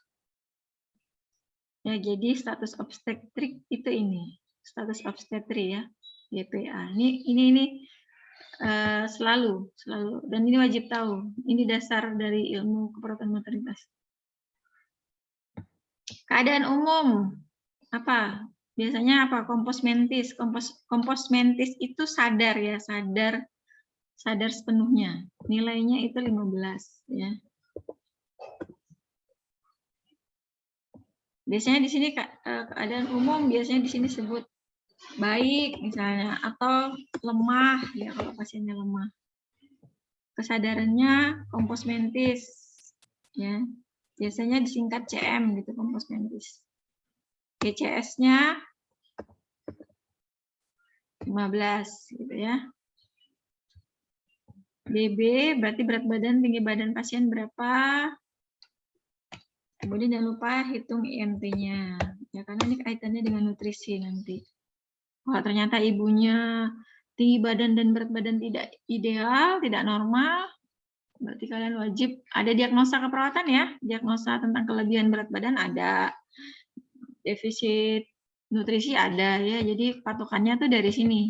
Ya, jadi status obstetrik itu ini, status obstetri ya, GPA. Ini selalu dan ini wajib tahu. Ini dasar dari ilmu keperawatan maternitas. Keadaan umum apa? Biasanya apa? Kompos mentis. Kompos mentis itu sadar ya, sadar sepenuhnya. Nilainya itu 15 ya. Biasanya di sini keadaan umum biasanya di sini sebut baik misalnya atau lemah ya kalau pasiennya lemah. kesadarannya kompos mentis, ya. Biasanya disingkat CM gitu, kompos mentis. GCS-nya 15 gitu ya. BB berarti berat badan, tinggi badan pasien berapa. Kemudian jangan lupa hitung IMT-nya. Ya, karena ini kaitannya dengan nutrisi nanti. Kalau ternyata ibunya tinggi badan dan berat badan tidak ideal, tidak normal, berarti kalian wajib ada diagnosa keperawatan ya. Diagnosa tentang kelebihan berat badan ada. Defisit nutrisi ada ya. Jadi patokannya tuh dari sini.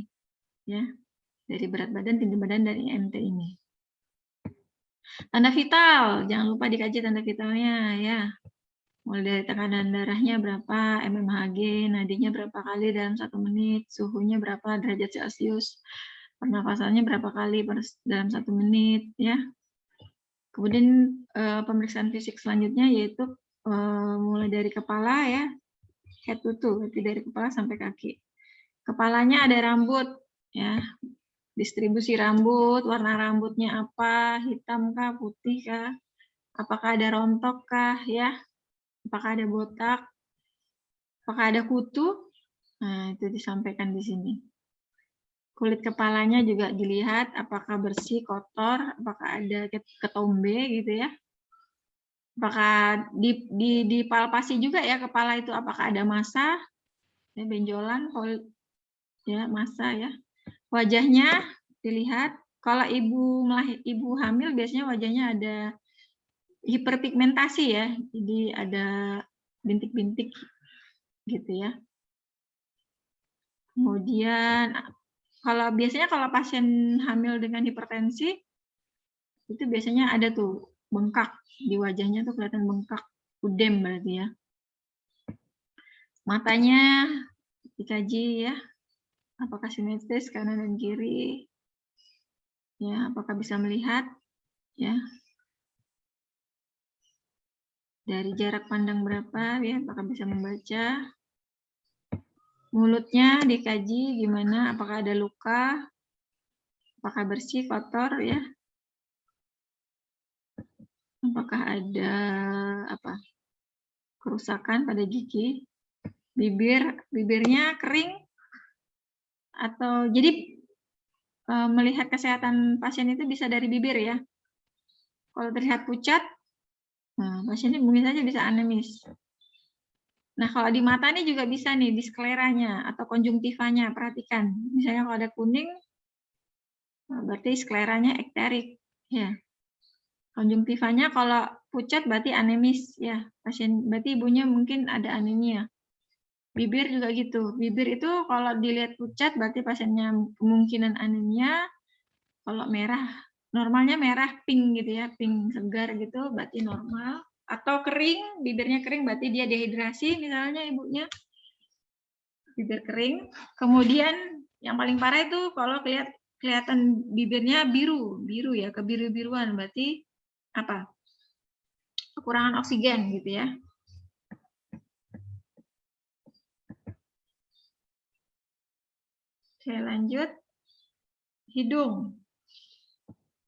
Ya. Dari berat badan, tinggi badan, dan IMT ini. Tanda vital, jangan lupa dikaji tanda vitalnya ya. Mulai dari tekanan darahnya berapa, mmHg, nadinya berapa kali dalam 1 menit, suhunya berapa derajat Celcius, pernapasannya berapa kali dalam 1 menit ya. Kemudian pemeriksaan fisik selanjutnya yaitu mulai dari kepala ya, head to toe, berarti dari kepala sampai kaki. Kepalanya ada rambut ya. Distribusi rambut, warna rambutnya apa, hitam kah, putih kah, apakah ada rontok kah, ya, apakah ada botak, apakah ada kutu, nah itu disampaikan di sini. Kulit kepalanya juga dilihat, apakah bersih, kotor, apakah ada ketombe gitu ya, apakah dipalpasi juga ya kepala itu, apakah ada massa, ya, benjolan, ya massa ya. Wajahnya dilihat, kalau ibu hamil biasanya wajahnya ada hiperpigmentasi ya, jadi ada bintik-bintik gitu ya. Kemudian biasanya kalau pasien hamil dengan hipertensi itu biasanya ada tuh bengkak di wajahnya tuh kelihatan bengkak, udem berarti ya. Matanya dikaji ya, apakah simetris kanan dan kiri. Ya, apakah bisa melihat ya. Dari jarak pandang berapa ya, apakah bisa membaca. Mulutnya dikaji gimana, apakah ada luka, apakah bersih, kotor ya. Apakah ada kerusakan pada gigi. Bibirnya kering atau jadi melihat kesehatan pasien itu bisa dari bibir ya. Kalau terlihat pucat, nah, pasiennya mungkin saja bisa anemis. Nah, kalau di mata ini juga bisa nih, di skleranya atau konjungtivanya, perhatikan. Misalnya kalau ada kuning, berarti skleranya ekterik. Ya. Konjungtivanya kalau pucat berarti anemis. Ya, pasien berarti ibunya mungkin ada anemia. Bibir juga gitu. Bibir itu kalau dilihat pucat berarti pasiennya kemungkinan anemia. Kalau merah, normalnya merah pink gitu ya, pink segar gitu berarti normal. Atau kering, bibirnya kering berarti dia dehidrasi misalnya ibunya. Bibir kering. Kemudian yang paling parah itu kalau kelihatan bibirnya biru ya, kebiru-biruan berarti apa? Kekurangan oksigen gitu ya. Saya lanjut. Hidung.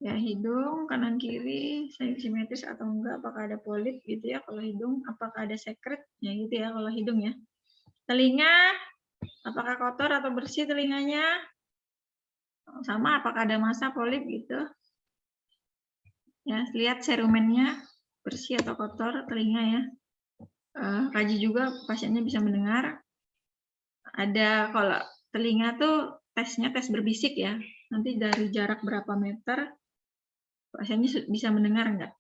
Ya, hidung kanan kiri simetris atau enggak, apakah ada polip gitu ya kalau hidung, apakah ada sekret ya gitu ya kalau hidung ya. Telinga, apakah kotor atau bersih telinganya? Sama, apakah ada massa polip gitu. Ya, lihat serumennya bersih atau kotor telinga ya. Kaji juga pasiennya bisa mendengar. Ada kalau telinga tuh tesnya tes berbisik ya. Nanti dari jarak berapa meter pasiennya bisa mendengar enggak?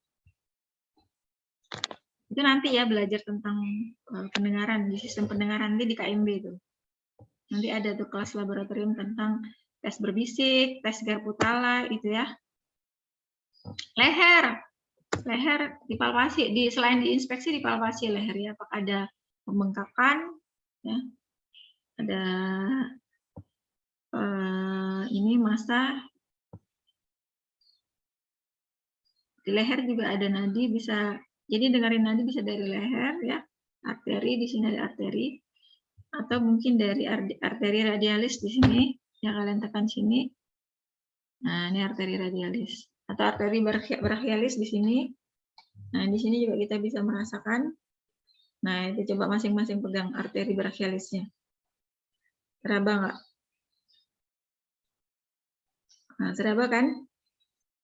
Itu nanti ya belajar tentang pendengaran di sistem pendengaran nanti di KMB itu. Nanti ada tuh kelas laboratorium tentang tes berbisik, tes Garputala itu ya. Leher dipalpasi, selain diinspeksi dipalpasi leher ya, apakah ada pembengkakan ya. Ada ini massa di leher juga ada nadi, bisa jadi dengerin nadi bisa dari leher ya, arteri di sini ada arteri, atau mungkin dari arteri radialis di sini yang kalian tekan sini. Nah, ini arteri radialis. atau arteri brachialis di sini. Nah, di sini juga kita bisa merasakan. Nah, itu coba masing-masing pegang arteri brachialisnya. Seraba nggak? Nah, seraba kan?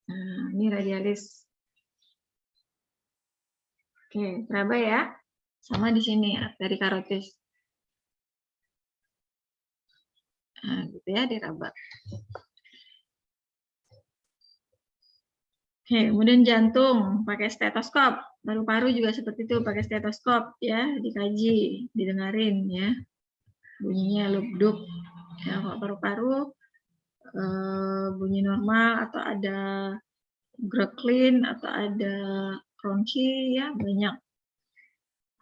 Nah, ini radialis. Oke, seraba ya. Sama di sini arteri karotis. Nah, gitu ya, diraba. Oke, kemudian jantung pakai stetoskop, paru-paru juga seperti itu pakai stetoskop ya, dikaji, didengarin ya, bunyinya lubduk. Ya, kalau paru-paru bunyi normal atau ada Gracklin atau ada bronki ya banyak,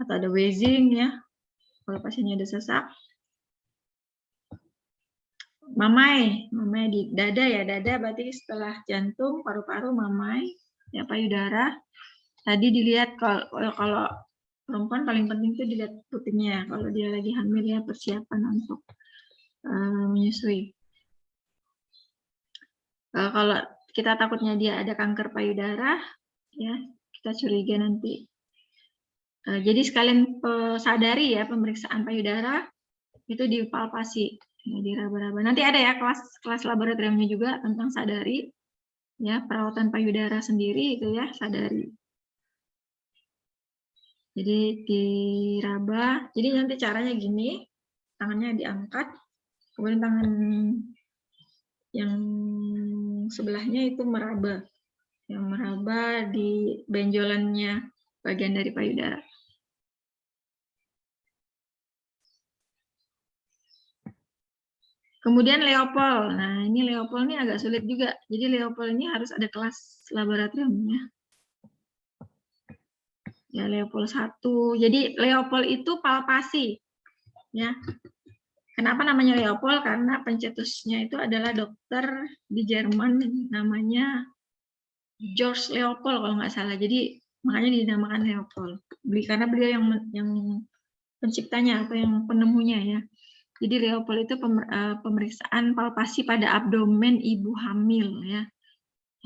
atau ada wheezing ya, kalau pasiennya ada sesak. Mamai di dada ya, dada berarti setelah jantung, paru-paru, mamai, ya payudara. Tadi dilihat kalau perempuan paling penting itu dilihat putingnya kalau dia lagi hamil ya, persiapan untuk menyusui. Kalau kita takutnya dia ada kanker payudara, ya kita curiga nanti. Jadi sekalian sadari ya pemeriksaan payudara itu dipalpasi, ya, diraba-raba. Nanti ada ya kelas laboratoriumnya juga tentang sadari, ya perawatan payudara sendiri itu ya sadari. Jadi diraba. Jadi nanti caranya gini, tangannya diangkat, kemudian tangan yang sebelahnya itu meraba, yang meraba di benjolannya bagian dari payudara. Kemudian Leopold. Nah, ini Leopold ini agak sulit juga. Jadi Leopold ini harus ada kelas laboratoriumnya. Ya, Leopold 1. Jadi Leopold itu palpasi. Ya. Kenapa namanya Leopold? Karena pencetusnya itu adalah dokter di Jerman namanya George Leopold kalau nggak salah. Jadi makanya dinamakan Leopold. Karena beliau yang penciptanya atau yang penemunya ya. Jadi Leopold itu pemeriksaan palpasi pada abdomen ibu hamil ya.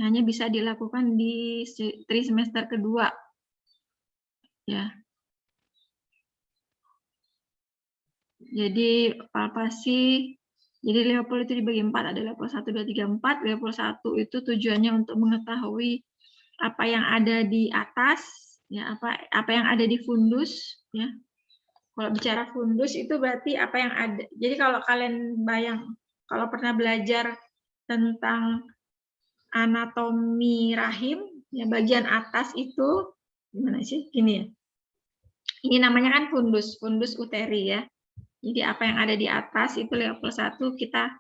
Hanya bisa dilakukan di trimester kedua. Ya. Jadi palpasi, jadi Leopold itu dibagi 4, ada Leopold 1, 2, 3, 4. Leopold 1 itu tujuannya untuk mengetahui apa yang ada di atas, ya apa yang ada di fundus, ya. Kalau bicara fundus itu berarti apa yang ada. Jadi kalau kalian kalau pernah belajar tentang anatomi rahim, ya bagian atas itu gimana sih? Gini ya. Ini namanya kan fundus uteri ya. Jadi apa yang ada di atas itu Leopold 1 kita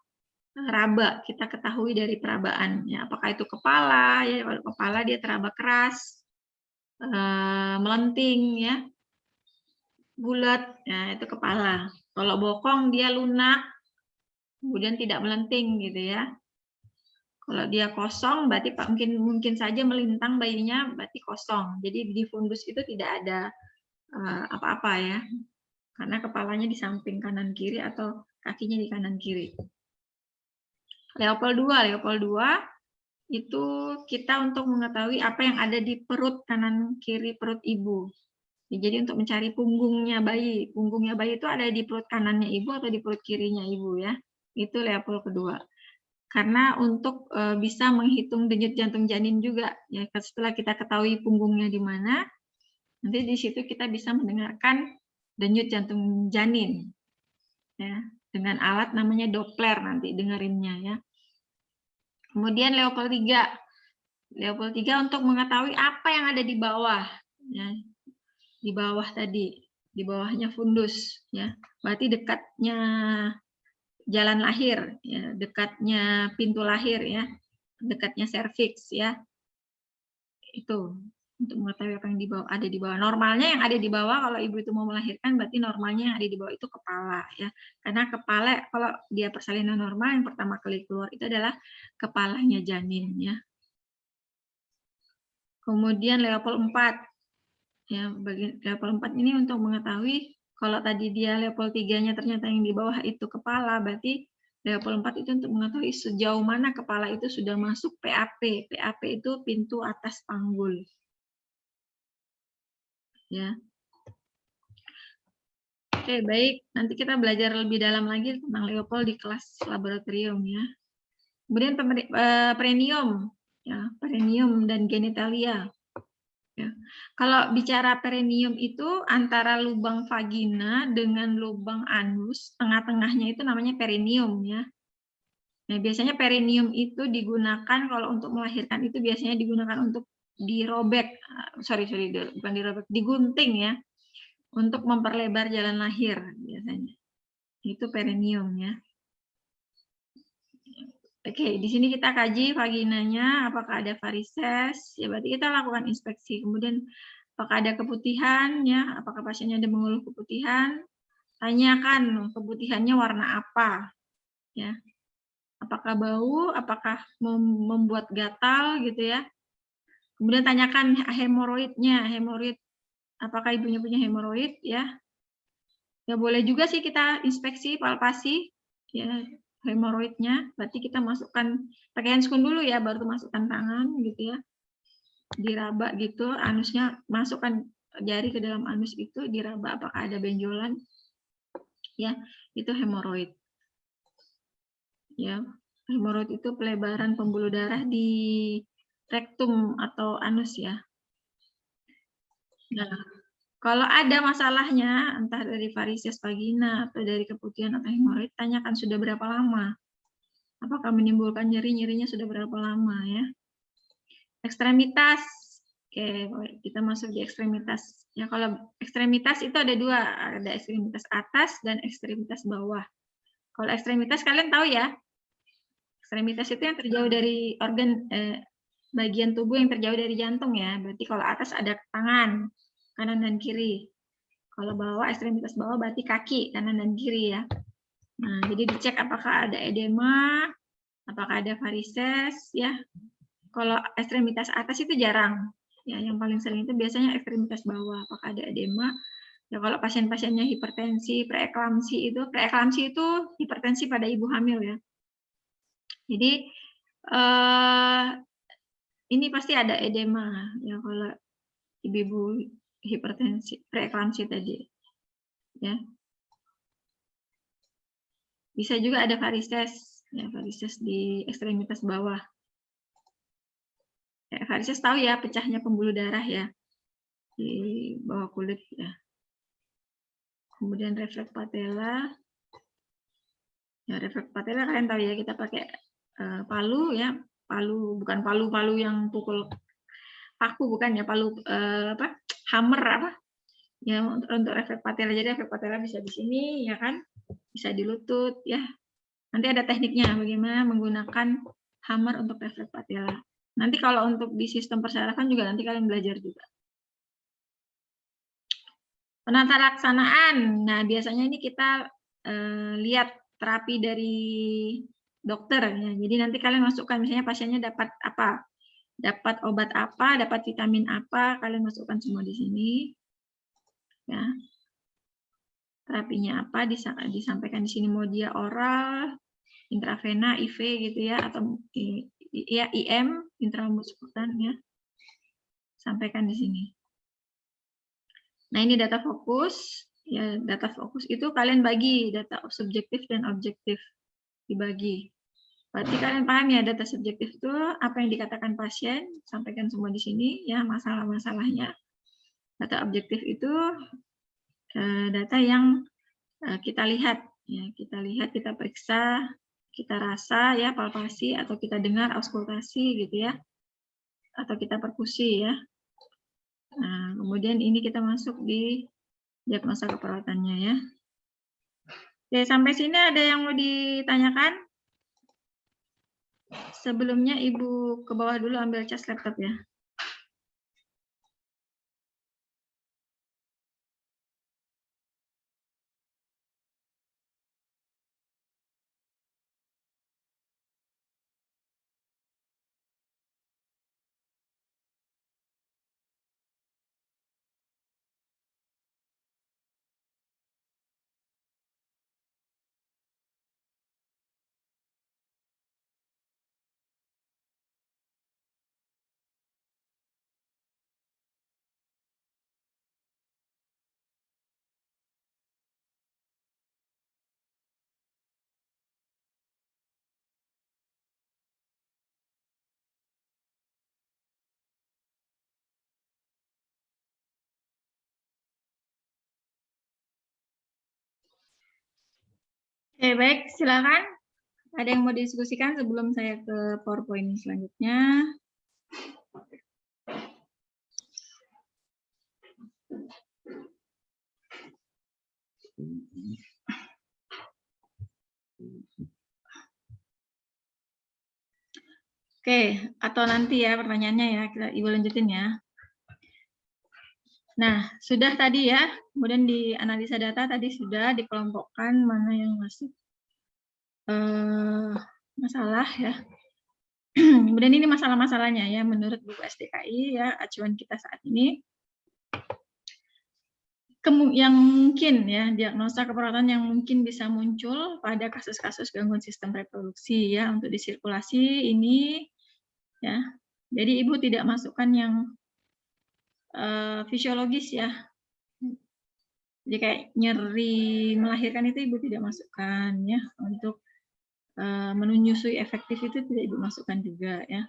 raba, kita ketahui dari perabaan. Ya, apakah itu kepala? Ya, kalau kepala dia teraba keras, melenting ya. Bulat, nah itu kepala. Kalau bokong dia lunak, kemudian tidak melenting gitu ya. Kalau dia kosong, berarti mungkin saja melintang bayinya, berarti kosong. Jadi di fundus itu tidak ada apa-apa ya, karena kepalanya di samping kanan kiri atau kakinya di kanan kiri. Leopold 2 itu kita untuk mengetahui apa yang ada di perut kanan kiri perut ibu. Jadi untuk mencari punggungnya bayi itu ada di perut kanannya ibu atau di perut kirinya ibu ya. Itu Leopold kedua. Karena untuk bisa menghitung denyut jantung janin juga ya, setelah kita ketahui punggungnya di mana, nanti di situ kita bisa mendengarkan denyut jantung janin ya, dengan alat namanya Doppler nanti dengerinnya ya. Kemudian Leopold 3 untuk mengetahui apa yang ada di bawah ya. Di bawah tadi, di bawahnya fundus ya. Berarti dekatnya jalan lahir ya, dekatnya pintu lahir ya, dekatnya serviks ya. Itu untuk mengetahui apa yang ada di bawah. Normalnya yang ada di bawah kalau ibu itu mau melahirkan berarti normalnya yang ada di bawah itu kepala ya. Karena kepala kalau dia persalinan normal yang pertama kali keluar itu adalah kepalanya janin ya. Kemudian Leopold 4 ya, bagian Leopold 4 ini untuk mengetahui kalau tadi dia Leopold 3-nya ternyata yang di bawah itu kepala, berarti Level 4 itu untuk mengetahui sejauh mana kepala itu sudah masuk PAP. PAP itu pintu atas panggul. Ya. Oke, baik. Nanti kita belajar lebih dalam lagi tentang Leopold di kelas laboratorium ya. Kemudian perineum, ya, perineum dan genitalia. Ya. Kalau bicara perineum itu antara lubang vagina dengan lubang anus, tengah-tengahnya itu namanya perineum ya. Nah, biasanya perineum itu digunakan kalau untuk melahirkan itu biasanya digunakan untuk dirobek, bukan dirobek, digunting ya, untuk memperlebar jalan lahir biasanya. Itu perineum ya. Oke, di sini kita kaji vaginanya, apakah ada varises, ya berarti kita lakukan inspeksi. Kemudian apakah ada keputihan, ya, apakah pasiennya ada mengeluh keputihan, tanyakan keputihannya warna apa, ya, apakah bau, apakah membuat gatal, gitu ya. Kemudian tanyakan hemoroidnya, hemoroid, apakah ibunya punya hemoroid, ya. Ya boleh juga sih kita inspeksi, palpasi, ya, hemoroidnya, berarti kita masukkan pakai handscoon dulu ya, baru masukkan tangan gitu ya, diraba gitu, anusnya masukkan jari ke dalam anus itu, diraba apakah ada benjolan, ya itu hemoroid. Ya, hemoroid itu pelebaran pembuluh darah di rektum atau anus ya. Nah, kalau ada masalahnya, entah dari varises vagina atau dari keputihan atau hemoroid, tanyakan sudah berapa lama. Apakah menimbulkan nyeri, nyerinya sudah berapa lama ya. Ekstremitas, oke, kita masuk di ekstremitas. Ya, kalau ekstremitas itu ada dua, ada ekstremitas atas dan ekstremitas bawah. Kalau ekstremitas kalian tahu ya, ekstremitas itu yang terjauh dari organ, bagian tubuh yang terjauh dari jantung ya. Berarti kalau atas ada tangan, kanan dan kiri. Kalau bawah, ekstremitas bawah berarti kaki, kanan dan kiri ya. Nah, jadi dicek apakah ada edema, apakah ada varises ya. Kalau ekstremitas atas itu jarang. Ya, yang paling sering itu biasanya ekstremitas bawah, apakah ada edema. Ya kalau pasien-pasiennya hipertensi, preeklamsi itu hipertensi pada ibu hamil ya. Jadi ini pasti ada edema ya kalau ibu-ibu hipertensi, preeklamsi tadi. Ya. Bisa juga ada varises, ya varises di ekstremitas bawah. Ya, varises tahu ya, pecahnya pembuluh darah ya di bawah kulit ya. Kemudian refleks patella. Ya, refleks patella kalian tahu ya, kita pakai palu ya, palu bukan palu-palu yang pukul paku, bukan ya, palu hammer apa? Ya, untuk refleks patella. Jadi refleks patella bisa di sini ya kan, bisa di lutut ya. Nanti ada tekniknya bagaimana menggunakan hammer untuk refleks patella. Nanti kalau untuk di sistem persyarafan juga nanti kalian belajar juga. Penata laksanaan. Nah, biasanya ini kita lihat terapi dari dokter ya. Jadi nanti kalian masukkan misalnya pasiennya dapat apa? Dapat obat apa, dapat vitamin apa, kalian masukkan semua di sini. Ya. Terapinya apa disampaikan di sini, mau dia oral, intravena, IV gitu ya, atau ya IM, intramuskulan ya. Sampaikan di sini. Nah, ini data fokus. Ya, data fokus itu kalian bagi data subjektif dan objektif, dibagi. Berarti kalian paham ya, data subjektif itu apa yang dikatakan pasien, sampaikan semua di sini ya, masalah-masalahnya. Data objektif itu data yang kita lihat ya, kita periksa, kita rasa ya, palpasi, atau kita dengar auskultasi gitu ya, atau kita perkusi ya. Nah, kemudian ini kita masuk di diagnosa keperawatannya ya. Oke, sampai sini ada yang mau ditanyakan? Sebelumnya Ibu ke bawah dulu ambil cas laptop ya. Oke, baik, silakan. Ada yang mau didiskusikan sebelum saya ke PowerPoint selanjutnya? Oke, atau nanti ya pertanyaannya ya, Ibu lanjutin ya. Nah, sudah tadi ya, kemudian di analisa data tadi sudah dikelompokkan mana yang masih masalah ya. Kemudian ini masalah-masalahnya ya, menurut buku SDKI ya, acuan kita saat ini. Yang mungkin ya, diagnosa keperawatan yang mungkin bisa muncul pada kasus-kasus gangguan sistem reproduksi ya, untuk disirkulasi ini ya. Jadi Ibu tidak masukkan yang fisiologis ya. Jadi kayak nyeri melahirkan itu Ibu tidak masukkan ya, untuk menyusui efektif itu tidak Ibu masukkan juga ya.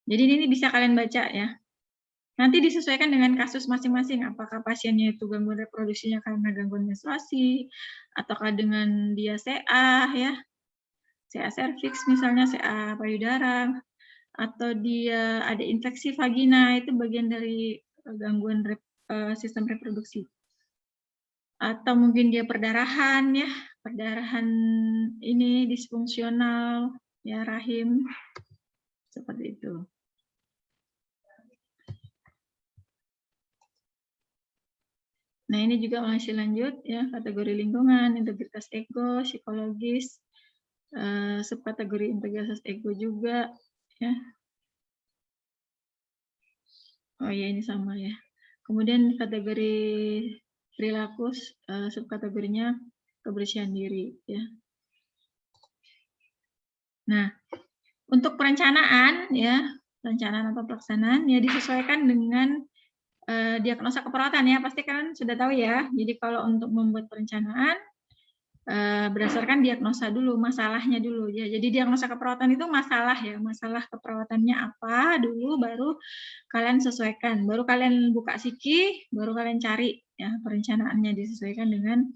Jadi ini bisa kalian baca ya. Nanti disesuaikan dengan kasus masing-masing, apakah pasiennya itu gangguan reproduksinya karena gangguan menstruasi, ataukah dengan dia CA ya, CA cervix misalnya, CA payudara, atau dia ada infeksi vagina, itu bagian dari gangguan sistem reproduksi. Atau mungkin dia perdarahan ya, perdarahan ini disfungsional ya, rahim, seperti itu. Nah, ini juga masih lanjut ya, kategori lingkungan, integritas ego, psikologis, subkategori integritas ego juga ya. Oh ya, ini sama ya. Kemudian kategori perilaku, subkategorinya kebersihan diri ya. Nah, untuk perencanaan ya, perencanaan atau pelaksanaan ya disesuaikan dengan diagnosa keperawatan ya, pasti kalian sudah tahu ya. Jadi kalau untuk membuat perencanaan berdasarkan diagnosa dulu, masalahnya dulu ya. Jadi diagnosa keperawatan itu masalah ya, masalah keperawatannya apa dulu, baru kalian sesuaikan, baru kalian buka Psiki, baru kalian cari ya perencanaannya disesuaikan dengan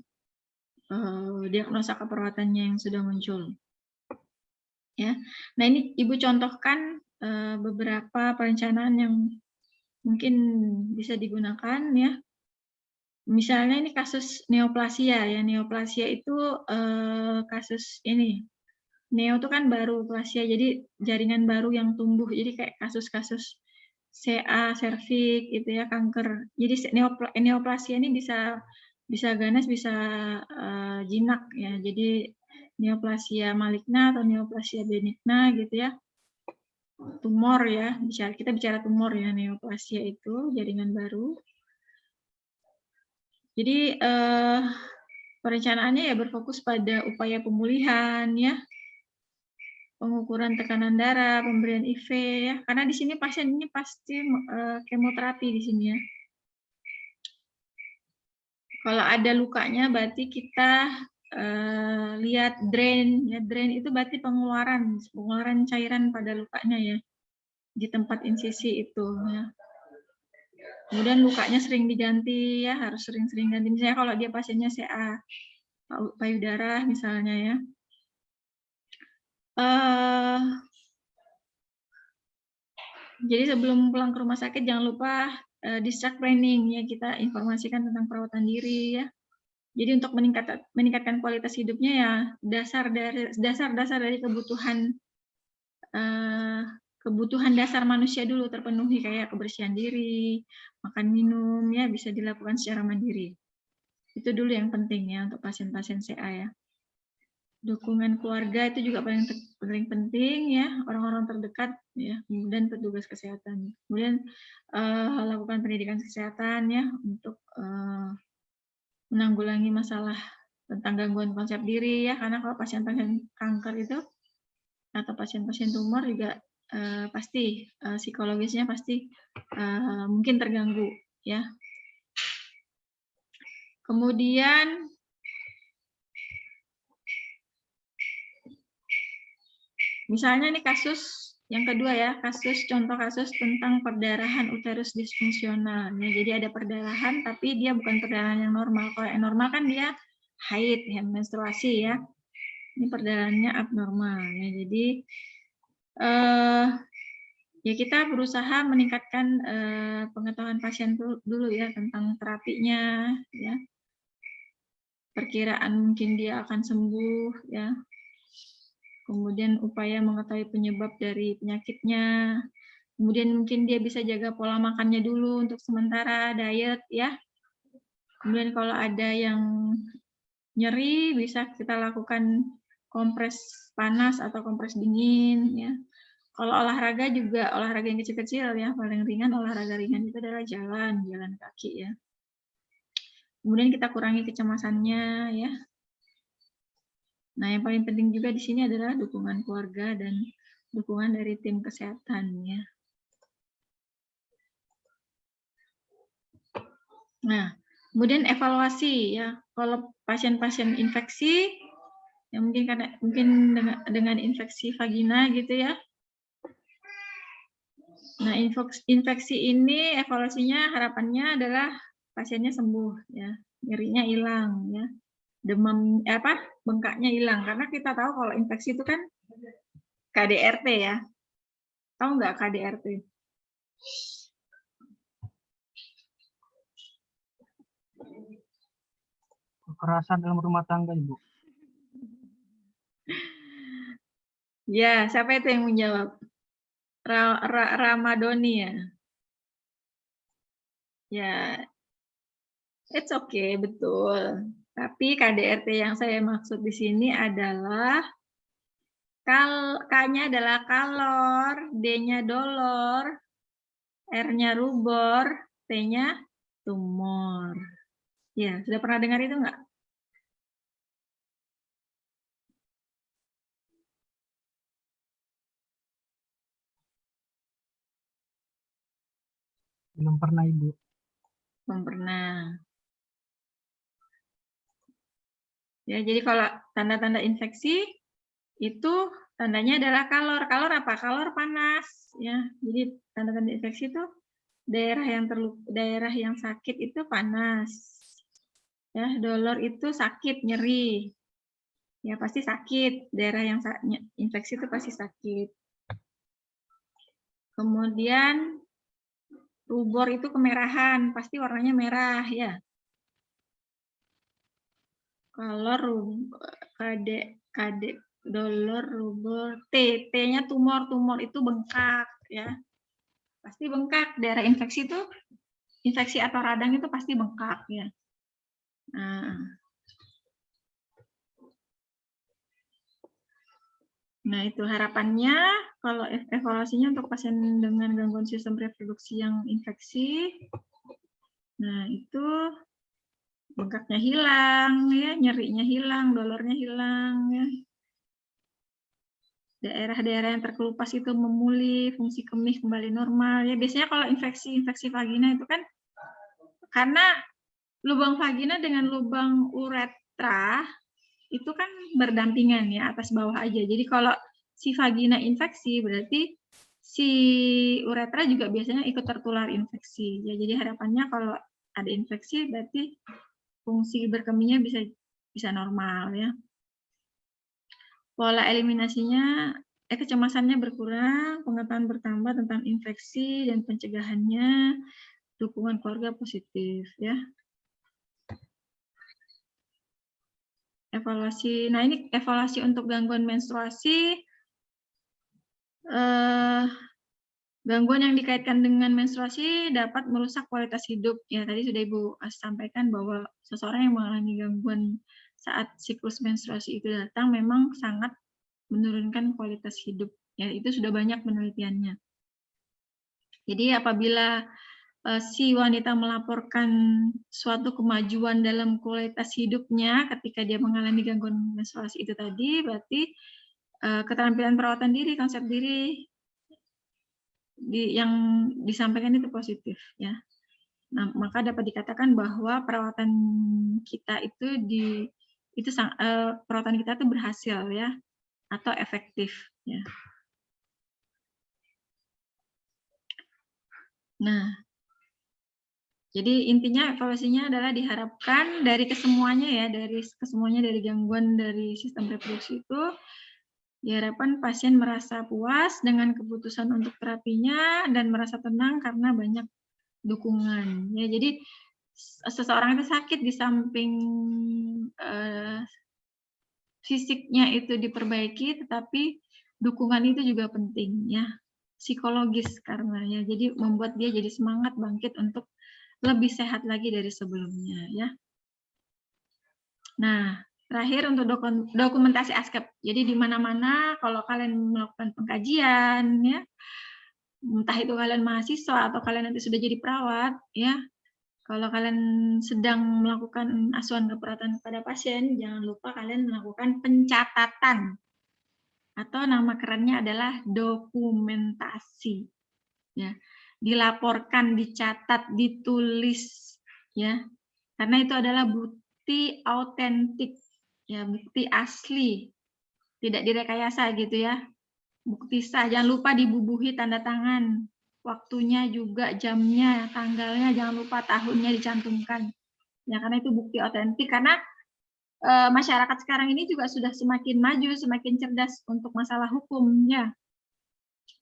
diagnosa keperawatannya yang sudah muncul. Ya, nah ini Ibu contohkan beberapa perencanaan yang mungkin bisa digunakan ya. Misalnya ini kasus neoplasia ya, neoplasia itu kasus ini. Neo itu kan baru, plasia jadi jaringan baru yang tumbuh. Jadi kayak kasus-kasus CA, serviks gitu ya, kanker. Jadi neoplasia ini bisa ganas, bisa jinak ya. Jadi neoplasia maligna atau neoplasia benigna gitu ya. Tumor ya, kita bicara tumor ya, neoplasia itu jaringan baru. Jadi perencanaannya ya berfokus pada upaya pemulihan ya, pengukuran tekanan darah, pemberian IV ya, karena di sini pasien ini pasti kemoterapi di sini ya. Kalau ada lukanya berarti kita lihat drain ya, drain itu berarti pengeluaran cairan pada lukanya ya, di tempat insisi itu ya. Kemudian lukanya sering diganti ya, harus sering-sering ganti. Misalnya kalau dia pasiennya CA payudara misalnya ya. Jadi sebelum pulang ke rumah sakit jangan lupa discharge planning ya, kita informasikan tentang perawatan diri ya. Jadi untuk meningkatkan kualitas hidupnya ya dasar dari kebutuhan dasar manusia dulu terpenuhi, kayak kebersihan diri, makan minum ya bisa dilakukan secara mandiri. Itu dulu yang penting ya untuk pasien-pasien CA ya. Dukungan keluarga itu juga paling penting ya, orang-orang terdekat ya, kemudian petugas kesehatan. Kemudian lakukan pendidikan kesehatan ya untuk menanggulangi masalah tentang gangguan konsep diri ya, karena kalau pasien-pasien kanker itu atau pasien-pasien tumor juga pasti psikologisnya pasti mungkin terganggu ya. Kemudian misalnya ini kasus yang kedua ya, contoh kasus tentang perdarahan uterus disfungsional. Ya, jadi ada perdarahan tapi dia bukan perdarahan yang normal. Kalau yang normal kan dia haid, ya, menstruasi ya. Ini perdalannya abnormal ya. Jadi ya kita berusaha meningkatkan pengetahuan pasien dulu ya tentang terapinya ya. Perkiraan mungkin dia akan sembuh ya. Kemudian upaya mengetahui penyebab dari penyakitnya. Kemudian mungkin dia bisa jaga pola makannya dulu untuk sementara, diet ya. Kemudian kalau ada yang nyeri bisa kita lakukan kompres panas atau kompres dingin ya. Kalau olahraga juga olahraga yang kecil-kecil ya, paling ringan olahraga ringan itu adalah jalan kaki ya. Kemudian kita kurangi kecemasannya ya. Nah, yang paling penting juga di sini adalah dukungan keluarga dan dukungan dari tim kesehatan ya. Nah, kemudian evaluasi ya. Kalau pasien-pasien infeksi yang mungkin dengan infeksi vagina gitu ya. Nah, infeksi ini evaluasinya harapannya adalah pasiennya sembuh ya, nyerinya hilang ya. Demam bengkaknya hilang karena kita tahu kalau infeksi itu kan KDRT ya. Tahu nggak KDRT? Kekerasan dalam rumah tangga, Ibu. Ya, siapa itu yang menjawab? Ramadoni ya. Ya, it's okay, betul. Tapi KDRT yang saya maksud di sini adalah K-nya adalah kalor, D-nya dolor, R-nya rubor, T-nya tumor. Ya, sudah pernah dengar itu enggak? Belum pernah, Ibu. Belum pernah. Ya, jadi kalau tanda-tanda infeksi itu tandanya adalah kalor. Kalor apa? Kalor panas. Ya, jadi tanda-tanda infeksi itu daerah yang sakit itu panas. Ya, dolor itu sakit, nyeri. Ya, pasti sakit. Daerah yang infeksi itu pasti sakit. Kemudian rubor itu kemerahan, pasti warnanya merah ya. Kalau dolor, rubor, T-nya tumor itu bengkak ya. Pasti bengkak, daerah infeksi itu, infeksi atau radang itu pasti bengkak ya. Nah, itu harapannya kalau evaluasinya untuk pasien dengan gangguan sistem reproduksi yang infeksi, nah itu bengkaknya hilang ya, nyerinya hilang, dolornya hilang ya. Daerah-daerah yang terkelupas itu memulih, fungsi kemih kembali normal ya. Biasanya kalau infeksi vagina itu kan karena lubang vagina dengan lubang uretra itu kan berdampingan ya, atas bawah aja. Jadi kalau si vagina infeksi berarti si uretra juga biasanya ikut tertular infeksi. Ya, jadi harapannya kalau ada infeksi berarti fungsi berkemihnya bisa normal ya. Pola eliminasinya, kecemasannya berkurang, pengetahuan bertambah tentang infeksi dan pencegahannya, dukungan keluarga positif ya. Evaluasi. Nah, ini evaluasi untuk gangguan menstruasi. Gangguan yang dikaitkan dengan menstruasi dapat merusak kualitas hidup. Ya, tadi sudah Ibu sampaikan bahwa seseorang yang mengalami gangguan saat siklus menstruasi itu datang memang sangat menurunkan kualitas hidup. Ya, itu sudah banyak penelitiannya. Jadi apabila si wanita melaporkan suatu kemajuan dalam kualitas hidupnya ketika dia mengalami gangguan menstruasi itu tadi, berarti keterampilan perawatan diri, konsep diri yang disampaikan itu positif ya. Nah, maka dapat dikatakan bahwa perawatan kita itu perawatan kita itu berhasil ya atau efektif ya. Nah, Jadi intinya evaluasinya adalah diharapkan dari kesemuanya ya, dari gangguan dari sistem reproduksi itu, diharapkan pasien merasa puas dengan keputusan untuk terapinya dan merasa tenang karena banyak dukungan. Ya, jadi seseorang itu sakit di samping fisiknya itu diperbaiki, tetapi dukungan itu juga penting ya, psikologis karena ya, jadi membuat dia jadi semangat bangkit untuk lebih sehat lagi dari sebelumnya ya. Nah, terakhir untuk dokumentasi ASKEP. Jadi di mana-mana kalau kalian melakukan pengkajian ya, entah itu kalian mahasiswa atau kalian nanti sudah jadi perawat ya, kalau kalian sedang melakukan asuhan keperawatan kepada pasien, jangan lupa kalian melakukan pencatatan atau nama kerennya adalah dokumentasi. Ya, dilaporkan, dicatat, ditulis ya. Karena itu adalah bukti autentik ya, bukti asli. Tidak direkayasa gitu ya. Bukti sah, jangan lupa dibubuhi tanda tangan. Waktunya juga, jamnya, tanggalnya, jangan lupa tahunnya dicantumkan. Ya, karena itu bukti autentik, karena masyarakat sekarang ini juga sudah semakin maju, semakin cerdas untuk masalah hukum ya.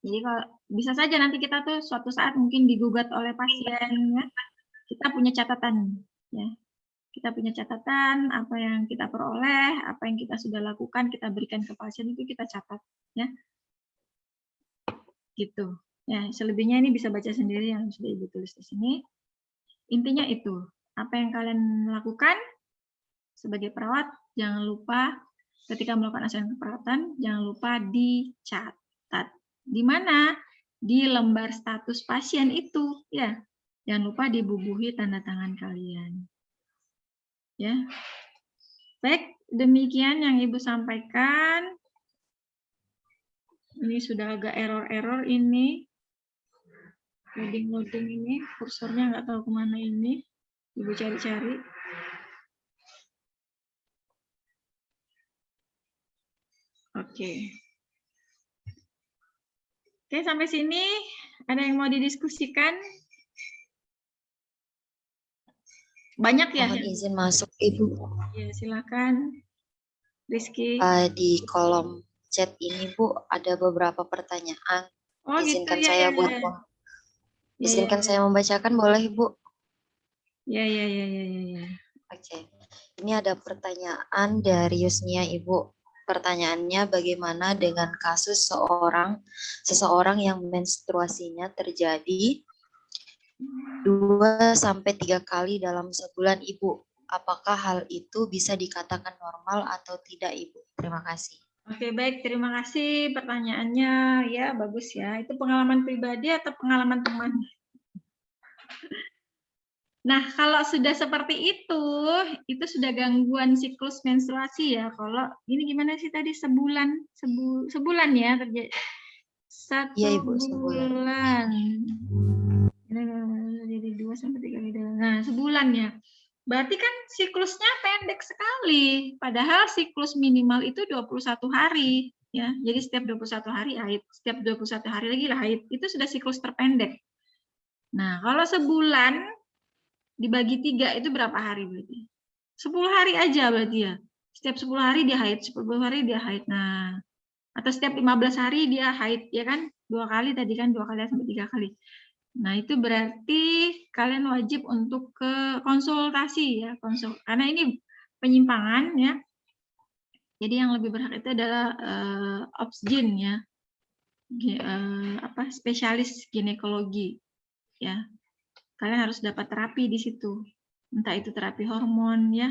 Jadi kalau bisa saja nanti kita tuh suatu saat mungkin digugat oleh pasien ya. Kita punya catatan ya. Kita punya catatan apa yang kita peroleh, apa yang kita sudah lakukan, kita berikan ke pasien itu kita catat ya. Gitu. Ya, selebihnya ini bisa baca sendiri yang sudah Ibu tulis di sini. Intinya itu, apa yang kalian lakukan sebagai perawat, jangan lupa ketika melakukan asuhan keperawatan, jangan lupa dicatat. Di mana? Di lembar status pasien itu, ya. Jangan lupa dibubuhi tanda tangan kalian. Ya. Baik, demikian yang Ibu sampaikan. Ini sudah agak error-error ini. Loading-loading ini, kursornya nggak tahu kemana ini. Ibu cari-cari. Oke. Oke, sampai sini ada yang mau didiskusikan? Banyak ya? Mohon izin masuk, Ibu. Ya, silakan. Rizky. Di kolom chat ini, Bu, ada beberapa pertanyaan. Oh, Izinkan gitu ya. saya Ya, buat ya. Izinkan Ya, saya membacakan, boleh, Bu? Ya. Oke. Ini ada pertanyaan dari Yusnia, Ibu. Pertanyaannya, bagaimana dengan kasus seseorang yang menstruasinya terjadi 2-3 kali dalam sebulan, Ibu? Apakah hal itu bisa dikatakan normal atau tidak, Ibu? Terima kasih. Oke, baik. Terima kasih pertanyaannya. Ya, bagus ya. Itu pengalaman pribadi atau pengalaman teman? Nah, kalau sudah seperti itu sudah gangguan siklus menstruasi ya. Kalau ini gimana sih tadi sebulan ya terjadi. Iya, Ibu, sebulan. Bulan. Jadi 2-3 kali dalam. Nah, sebulan ya. Berarti kan siklusnya pendek sekali. Padahal siklus minimal itu 21 hari. Ya, jadi setiap 21 hari haid. Setiap 21 hari lagi lah haid. Itu sudah siklus terpendek. Nah, kalau sebulan dibagi 3 itu berapa hari berarti? 10 hari aja berarti ya. Setiap 10 hari dia haid, 10 hari dia haid. Nah, atau setiap 15 hari dia haid, ya kan? 2 kali tadi kan, 2 kali sampai 3 kali. Nah, itu berarti kalian wajib untuk ke konsultasi ya, karena ini penyimpangan ya. Jadi yang lebih berhak itu adalah obsgin ya. Spesialis ginekologi ya. Kalian harus dapat terapi di situ. Entah itu terapi hormon ya.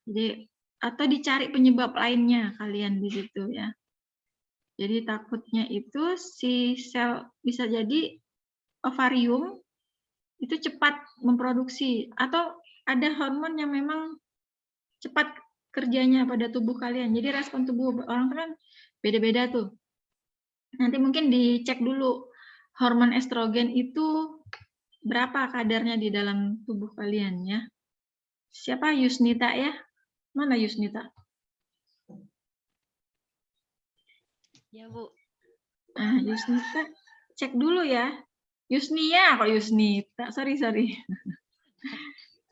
Jadi atau dicari penyebab lainnya kalian di situ ya. Jadi takutnya itu si sel bisa jadi ovarium itu cepat memproduksi atau ada hormon yang memang cepat kerjanya pada tubuh kalian. Jadi respon tubuh orang kan beda-beda tuh. Nanti mungkin dicek dulu hormon estrogen itu berapa kadarnya di dalam tubuh kalian ya. Siapa Yusnita ya? Mana Yusnita? Ya, Bu. Nah, Yusnita cek dulu ya. Yusnia kok Yusnita. Sorry.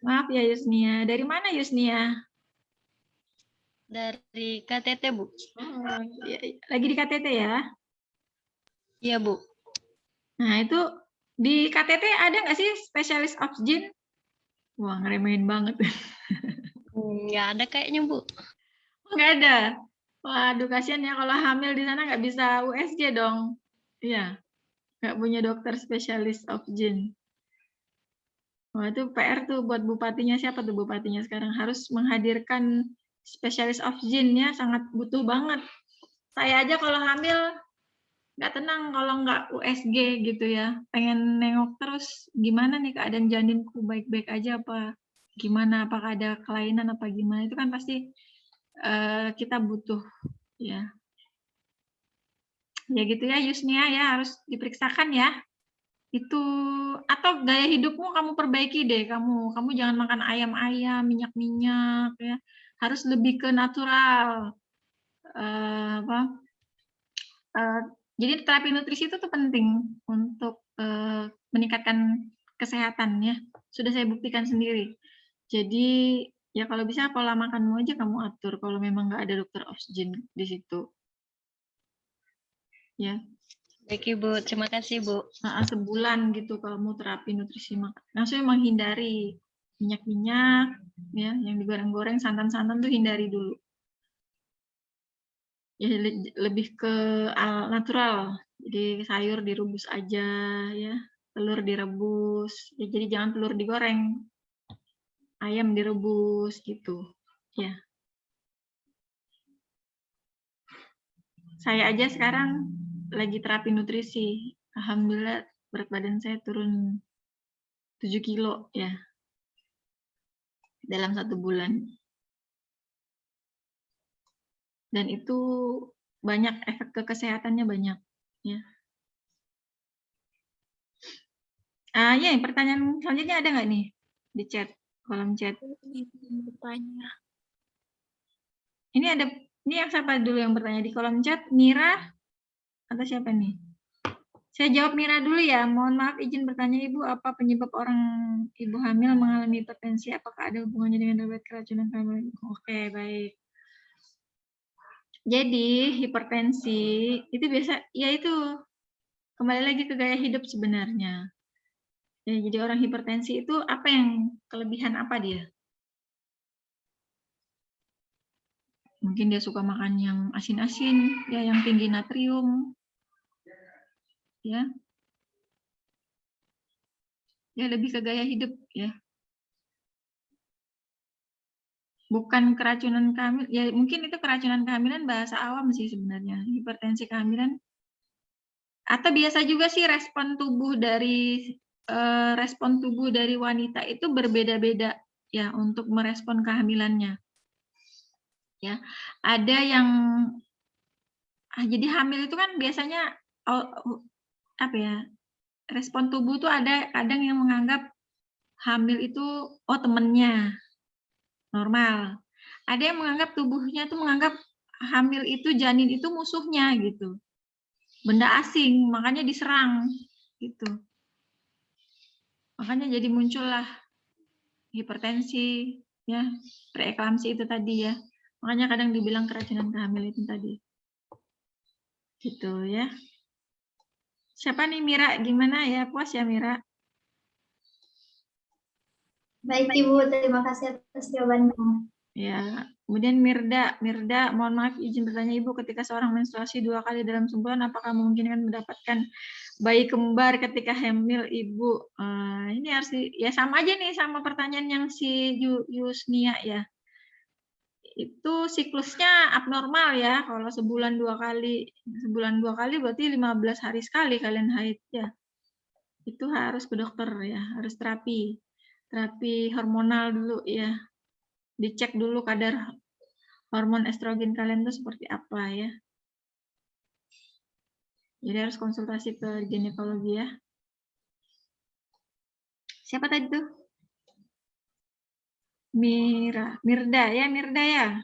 Maaf ya Yusnia. Dari mana Yusnia? Dari KTT, Bu. Oh, lagi di KTT ya? Iya, Bu. Nah, itu di KTT ada nggak sih spesialis obsgyn? Wah, ngeremehin banget. Nggak ada kayaknya, Bu. Nggak ada? Waduh, kasihan ya kalau hamil di sana nggak bisa USG dong. Iya, nggak punya dokter spesialis obsgyn. Wah, itu PR tuh buat bupatinya. Siapa tuh bupatinya sekarang? Harus menghadirkan spesialis obsgyn ya, sangat butuh banget. Saya aja kalau hamil nggak tenang kalau nggak USG gitu ya. Pengen nengok terus gimana nih keadaan janinku, baik-baik aja apa gimana, apakah ada kelainan apa gimana. Itu kan pasti kita butuh ya. Ya gitu ya Yusnia ya, harus diperiksakan ya. Itu atau gaya hidupmu kamu perbaiki deh, kamu jangan makan ayam-ayam, minyak-minyak ya. Harus lebih ke natural. Jadi terapi nutrisi itu tuh penting untuk meningkatkan kesehatan ya. Sudah saya buktikan sendiri. Jadi ya kalau bisa pola makanmu aja kamu atur kalau memang nggak ada dokter obsgyn di situ. Ya. Baik, Ibu. Terima kasih, Bu. Sebulan gitu kamu terapi nutrisi makan. Maksudnya menghindari minyak-minyak ya, yang digoreng-goreng, santan-santan tuh hindari dulu. Ya lebih ke natural. Jadi sayur direbus aja ya, telur direbus. Ya, jadi jangan telur digoreng. Ayam direbus gitu. Ya. Saya aja sekarang lagi terapi nutrisi. Alhamdulillah berat badan saya turun 7 kilo ya dalam 1 bulan. Dan itu banyak efek ke kesehatannya banyak ya. Ya, pertanyaan selanjutnya ada nggak nih di chat, kolom chat? Ini ada, ini yang siapa dulu yang bertanya di kolom chat? Mira atau siapa nih? Saya jawab Mira dulu ya. Mohon maaf izin bertanya Ibu, apa penyebab orang ibu hamil mengalami hipertensi? Apakah ada hubungannya dengan riwayat keracunan kandungan? Oke, baik. Jadi hipertensi itu biasa, ya itu kembali lagi ke gaya hidup sebenarnya. Ya, jadi orang hipertensi itu apa yang kelebihan apa dia? Mungkin dia suka makan yang asin-asin, ya yang tinggi natrium, ya. Ya lebih ke gaya hidup ya. Bukan keracunan kehamilan, ya mungkin itu keracunan kehamilan bahasa awam sih sebenarnya. Hipertensi kehamilan. Atau biasa juga sih respon tubuh dari wanita itu berbeda-beda ya untuk merespon kehamilannya. Ya, ada yang jadi hamil itu kan biasanya apa ya? Respon tubuh tuh ada kadang yang menganggap hamil itu temennya normal. Ada yang menganggap tubuhnya tuh menganggap hamil itu janin itu musuhnya gitu. Benda asing, makanya diserang gitu. Makanya jadi muncullah hipertensi ya, preeklamsi itu tadi ya. Makanya kadang dibilang keracunan kehamilan itu tadi. Gitu ya. Siapa nih Mira? Gimana ya? Puas ya Mira? Baik Ibu, terima kasih atas jawabannya. Ya, kemudian Mirda, mohon maaf izin bertanya Ibu, ketika seorang menstruasi 2 kali dalam sebulan, apakah memungkinkan mendapatkan bayi kembar ketika hamil Ibu? Ini harus ya sama aja nih sama pertanyaan yang si Yusnia ya. Itu siklusnya abnormal ya, kalau sebulan 2 kali berarti 15 hari sekali kalian haid ya. Itu harus ke dokter ya, harus terapi hormonal dulu ya. Dicek dulu kadar hormon estrogen kalian itu seperti apa ya. Jadi harus konsultasi ke ginekologi ya. Siapa tadi tuh? Mirda ya.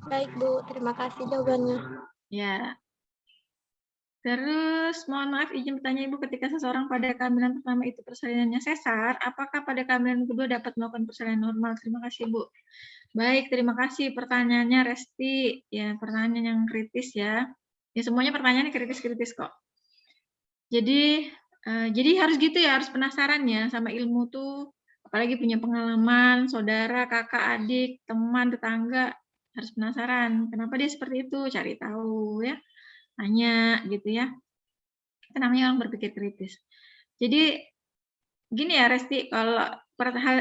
Baik Bu, terima kasih jawabannya. Ya. Terus mohon maaf izin bertanya Ibu, ketika seseorang pada kehamilan pertama itu persalinannya sesar, apakah pada kehamilan kedua dapat melakukan persalinan normal? Terima kasih Bu. Baik, terima kasih pertanyaannya Resti. Ya, pertanyaan yang kritis ya. Ya semuanya pertanyaannya kritis-kritis kok. Jadi harus gitu ya, harus penasaran ya sama ilmu tuh. Apalagi punya pengalaman, saudara, kakak, adik, teman, tetangga, harus penasaran. Kenapa dia seperti itu? Cari tahu ya. Tanya gitu ya. Itu namanya orang berpikir kritis. Jadi gini ya Resti, kalau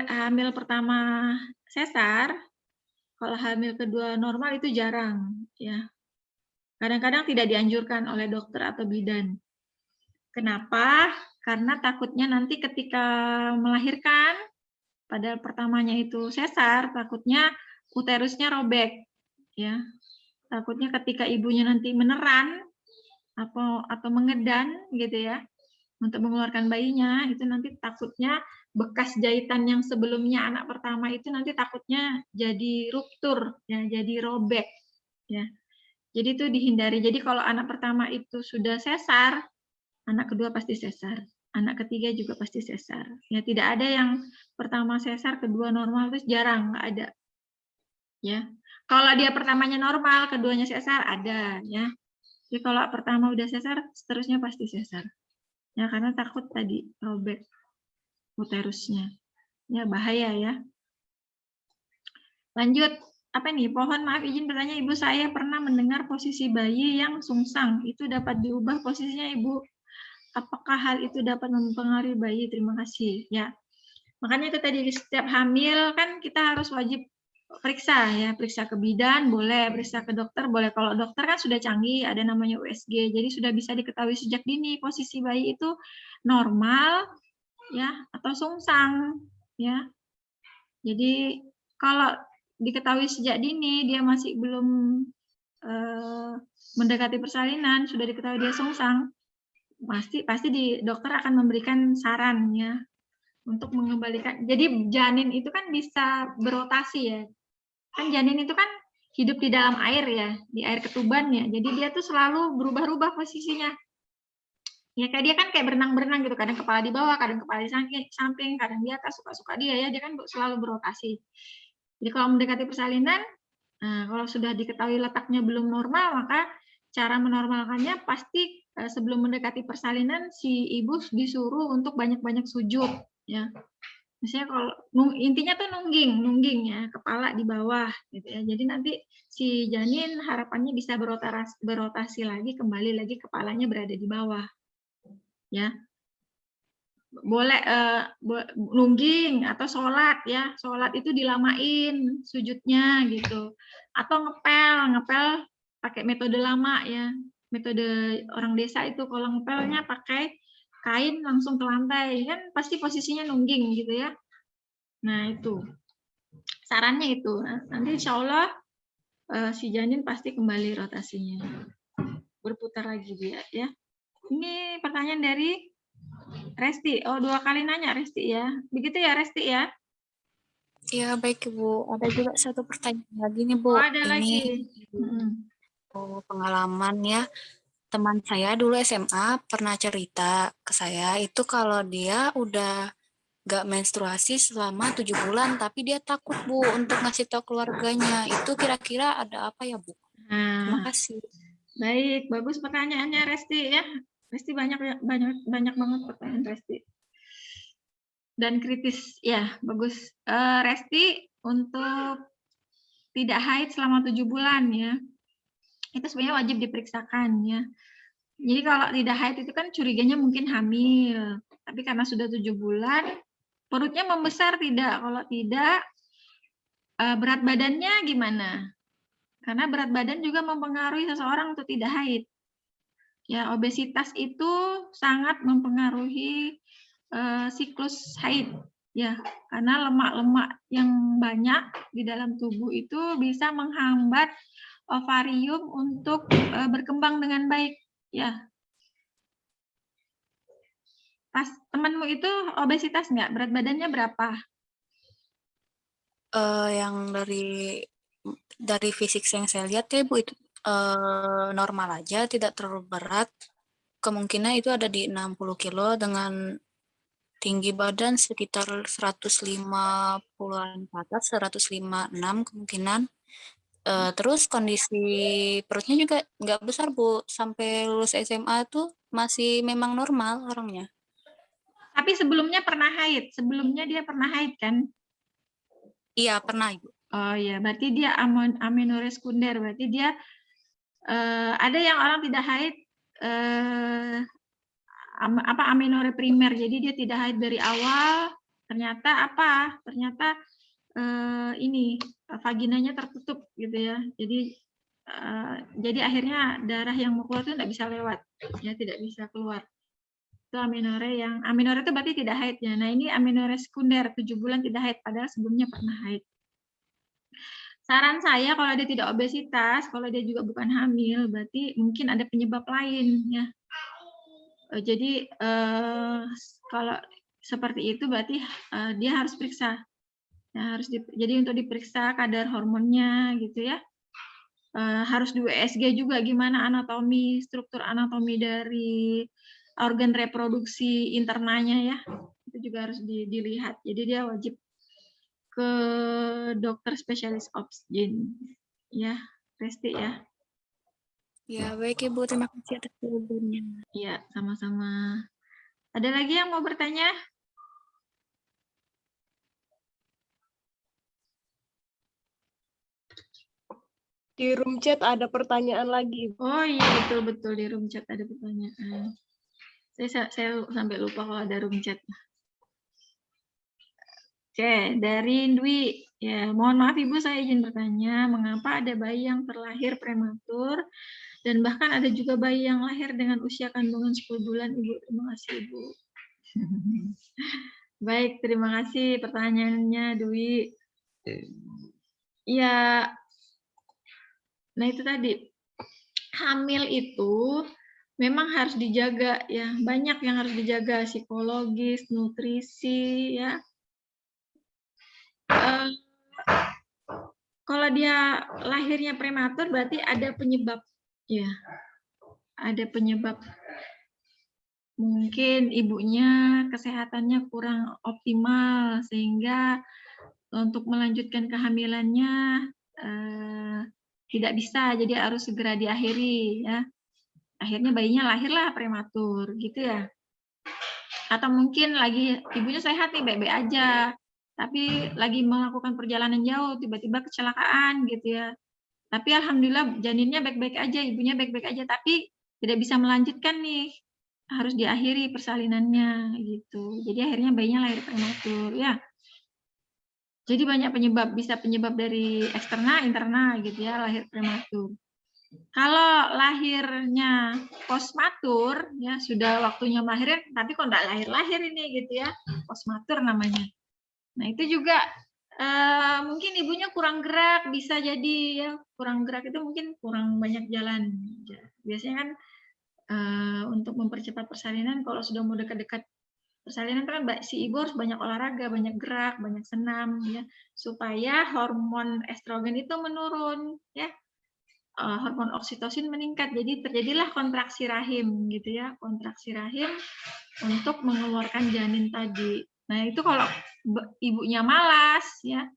hamil pertama sesar, kalau hamil kedua normal itu jarang ya. Kadang-kadang tidak dianjurkan oleh dokter atau bidan. Kenapa? Karena takutnya nanti ketika melahirkan, pada pertamanya itu sesar, takutnya uterusnya robek ya. Takutnya ketika ibunya nanti meneran atau mengedan gitu ya, untuk mengeluarkan bayinya, itu nanti takutnya bekas jahitan yang sebelumnya anak pertama itu nanti takutnya jadi ruptur ya, jadi robek ya. Jadi itu dihindari. Jadi kalau anak pertama itu sudah sesar, anak kedua pasti sesar, anak ketiga juga pasti sesar. Ya tidak ada yang pertama sesar, kedua normal, terus jarang, nggak ada. Ya, kalau dia pertamanya normal, keduanya sesar ada ya. Jadi kalau pertama udah sesar, seterusnya pasti sesar. Ya karena takut tadi robek uterusnya. Ya bahaya ya. Lanjut, apa nih? Mohon maaf izin bertanya Ibu, saya pernah mendengar posisi bayi yang sungsang. Itu dapat diubah posisinya Ibu. Apakah hal itu dapat mempengaruhi bayi? Terima kasih. Ya. Makanya itu tadi setiap hamil kan kita harus wajib periksa ya, periksa ke bidan boleh, periksa ke dokter boleh. Kalau dokter kan sudah canggih, ada namanya USG. Jadi sudah bisa diketahui sejak dini posisi bayi itu normal ya atau sungsang ya. Jadi kalau diketahui sejak dini dia masih belum mendekati persalinan, sudah diketahui dia sungsang, pasti dokter akan memberikan saran ya untuk mengembalikan. Jadi janin itu kan bisa berotasi ya. Kan janin itu kan hidup di dalam air ya, di air ketuban ya. Jadi dia tuh selalu berubah-ubah posisinya. Ya kayak dia kan kayak berenang-berenang gitu, kadang kepala di bawah, kadang kepala di samping, kadang di atas, suka-suka dia ya, dia kan selalu berotasi. Jadi kalau mendekati persalinan, nah kalau sudah diketahui letaknya belum normal, maka cara menormalkannya pasti sebelum mendekati persalinan si ibu disuruh untuk banyak-banyak sujud ya. Misalnya kalau intinya tuh nungging ya, kepala di bawah gitu ya. Jadi nanti si janin harapannya bisa berotasi lagi, kembali lagi kepalanya berada di bawah. Ya. Boleh nungging atau sholat ya. Sholat itu dilamain sujudnya gitu. Atau ngepel pakai metode lama ya. Metode orang desa itu kalau ngepelnya pakai kain langsung ke lantai kan pasti posisinya nungging gitu ya. Nah itu sarannya itu nanti insya Allah si janin pasti kembali rotasinya berputar lagi dia ya. Ini pertanyaan dari Resti. Oh 2 kali nanya Resti ya. Begitu ya Resti ya. Ya baik Ibu. Ada juga satu pertanyaan lagi nih Bu. Oh ada Ini lagi. pengalaman ya. Teman saya dulu SMA pernah cerita ke saya itu kalau dia udah gak menstruasi selama 7 bulan, tapi dia takut Bu untuk ngasih tahu keluarganya. Itu kira-kira ada apa ya Bu? Terima kasih. Baik, bagus pertanyaannya Resti ya. Resti banyak banget pertanyaan Resti. Dan kritis ya, bagus. Resti untuk tidak haid selama 7 bulan ya. Itu sebenarnya wajib diperiksakan ya. Jadi kalau tidak haid itu kan curiganya mungkin hamil. Tapi karena sudah 7 bulan, perutnya membesar tidak? Kalau tidak, berat badannya gimana? Karena berat badan juga mempengaruhi seseorang untuk tidak haid. Ya, obesitas itu sangat mempengaruhi siklus haid. Ya, karena lemak-lemak yang banyak di dalam tubuh itu bisa menghambat ovarium untuk berkembang dengan baik. Ya. Pas temanmu itu obesitas nggak? Berat badannya berapa? Yang dari fisik yang saya lihat ya Bu itu normal aja, tidak terlalu berat. kemungkinan itu ada di 60 kilo dengan tinggi badan sekitar 150-an ke atas, 156 kemungkinan. Terus kondisi perutnya juga nggak besar, Bu. Sampai lulus SMA tuh masih memang normal orangnya. Tapi sebelumnya pernah haid. Sebelumnya dia pernah haid kan? Iya, pernah, Ibu. Oh ya, berarti dia amenorrhea sekunder. Berarti dia ada yang orang tidak haid amenorrhea primer. Jadi dia tidak haid dari awal. Ternyata apa? Ternyata ini vaginanya tertutup gitu ya. Jadi akhirnya darah yang mau keluar itu tidak bisa lewat, ya tidak bisa keluar. Itu amenorrhea itu berarti tidak haid ya. Nah ini amenorrhea sekunder 7 bulan tidak haid padahal sebelumnya pernah haid. Saran saya kalau dia tidak obesitas, kalau dia juga bukan hamil, berarti mungkin ada penyebab lain ya. Jadi kalau seperti itu berarti dia harus periksa. Ya, jadi untuk diperiksa kadar hormonnya gitu ya. Harus di USG juga gimana anatomi, struktur anatomi dari organ reproduksi internanya ya. Itu juga harus dilihat. Jadi dia wajib ke dokter spesialis obsgin ya, Resti ya. Ya, baik Ibu, terima kasih atas jawabannya. Iya, sama-sama. Ada lagi yang mau bertanya? Di room chat ada pertanyaan lagi. Oh iya, betul-betul di room chat ada pertanyaan. Saya sampai lupa kalau ada room chat. Oke, dari Dwi. Ya, mohon maaf Ibu, saya izin bertanya, mengapa ada bayi yang terlahir prematur dan bahkan ada juga bayi yang lahir dengan usia kandungan 10 bulan, Ibu? Terima kasih, Ibu. Baik, terima kasih pertanyaannya, Dwi. Ya, nah itu tadi, hamil itu memang harus dijaga ya, banyak yang harus dijaga, psikologis, nutrisi ya. Kalau dia lahirnya prematur berarti ada penyebab ya. Ada penyebab. Mungkin ibunya kesehatannya kurang optimal sehingga untuk melanjutkan kehamilannya tidak bisa, jadi harus segera diakhiri ya. Akhirnya bayinya lahirlah prematur gitu ya. Atau mungkin lagi ibunya sehat nih, baik-baik aja, tapi lagi melakukan perjalanan jauh, tiba-tiba kecelakaan gitu ya. Tapi alhamdulillah janinnya baik-baik aja, ibunya baik-baik aja, tapi tidak bisa melanjutkan nih, harus diakhiri persalinannya gitu. Jadi akhirnya bayinya lahir prematur ya. Jadi banyak penyebab, bisa penyebab dari eksternal, internal gitu ya, lahir prematur. Kalau lahirnya postmatur, ya sudah waktunya melahirin, tapi kok enggak lahir-lahir ini gitu ya, postmatur namanya. Nah itu juga mungkin ibunya kurang gerak, bisa jadi ya kurang gerak itu mungkin kurang banyak jalan. Biasanya kan untuk mempercepat persalinan, kalau sudah mau dekat-dekat persalinan kan si ibu harus banyak olahraga, banyak gerak, banyak senam, ya supaya hormon estrogen itu menurun, ya. Hormon oksitosin meningkat, jadi terjadilah kontraksi rahim gitu ya, kontraksi rahim untuk mengeluarkan janin tadi. Nah itu kalau ibunya malas ya,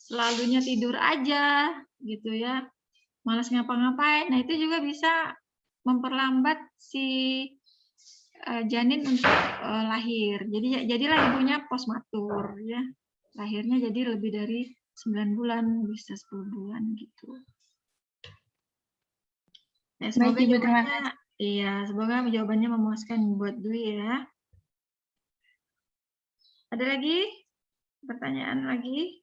selalunya tidur aja gitu ya, malas ngapa-ngapain, nah itu juga bisa memperlambat si janin untuk lahir. Jadi jadilah ibunya postmatur ya, lahirnya jadi lebih dari 9 bulan, bisa 10 bulan gitu. Ya, semoga jawabannya, iya, semoga jawabannya memuaskan buat Dwi ya. Ada lagi? Pertanyaan lagi?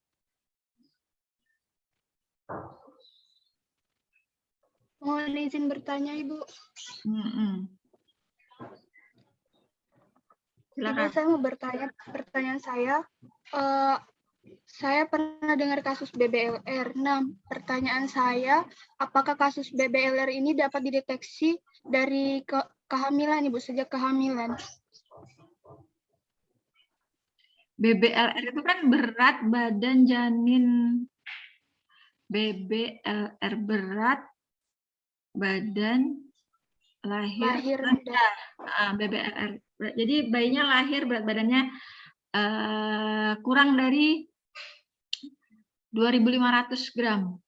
Mohon izin bertanya, Ibu. Silakan. Ibu, saya mau bertanya, pertanyaan saya pernah dengar kasus BBLR. Nah, pertanyaan saya, apakah kasus BBLR ini dapat dideteksi dari kehamilan, Ibu, sejak kehamilan? BBLR itu kan berat badan janin. BBLR berat badan lahir rendah. BBLR. Jadi bayinya lahir berat badannya kurang dari 2.500 gram.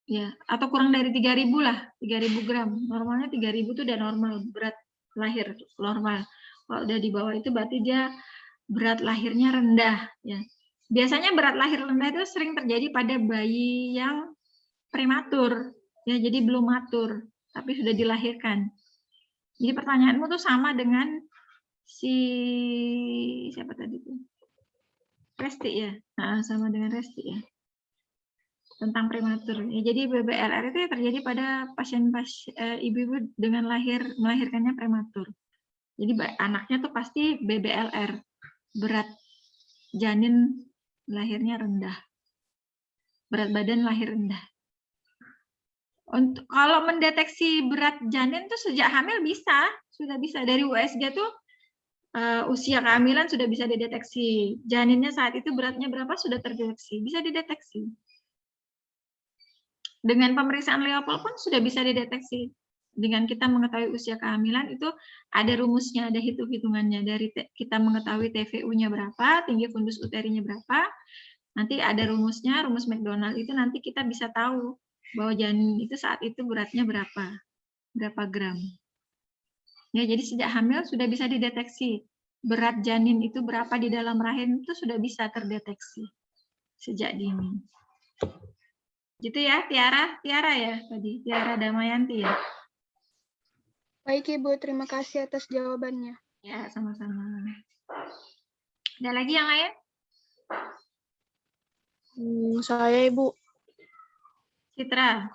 Ya, atau kurang dari 3.000 lah, 3.000 gram. Normalnya 3.000 itu udah normal, berat lahir normal. Kalau udah di bawah itu berarti dia berat lahirnya rendah. Ya. Biasanya berat lahir rendah itu sering terjadi pada bayi yang prematur, ya, jadi belum matur, tapi sudah dilahirkan. Jadi pertanyaanmu tuh sama dengan si siapa tadi tuh? Resti ya, nah, sama dengan Resti ya. Tentang prematur. Ya, jadi BBLR itu terjadi pada ibu-ibu dengan melahirkannya prematur. Jadi anaknya tuh pasti BBLR, berat janin lahirnya rendah, berat badan lahir rendah. Untuk kalau mendeteksi berat janin tuh sejak hamil sudah bisa dari USG tuh usia kehamilan sudah bisa dideteksi. Janinnya saat itu beratnya berapa sudah terdeteksi, bisa dideteksi. Dengan pemeriksaan Leopold pun sudah bisa dideteksi. Dengan kita mengetahui usia kehamilan itu ada rumusnya, ada hitung-hitungannya. Dari kita mengetahui TVU-nya berapa, tinggi fundus uterinya berapa, nanti ada rumusnya, rumus McDonald itu nanti kita bisa tahu bahwa janin itu saat itu beratnya berapa gram. Ya, jadi sejak hamil sudah bisa dideteksi. Berat janin itu berapa di dalam rahim itu sudah bisa terdeteksi sejak dini. Gitu ya, Tiara ya tadi, Tiara Damayanti ya. Baik Ibu, terima kasih atas jawabannya. Ya, sama-sama. Ada lagi yang lain? Saya Ibu. Citra.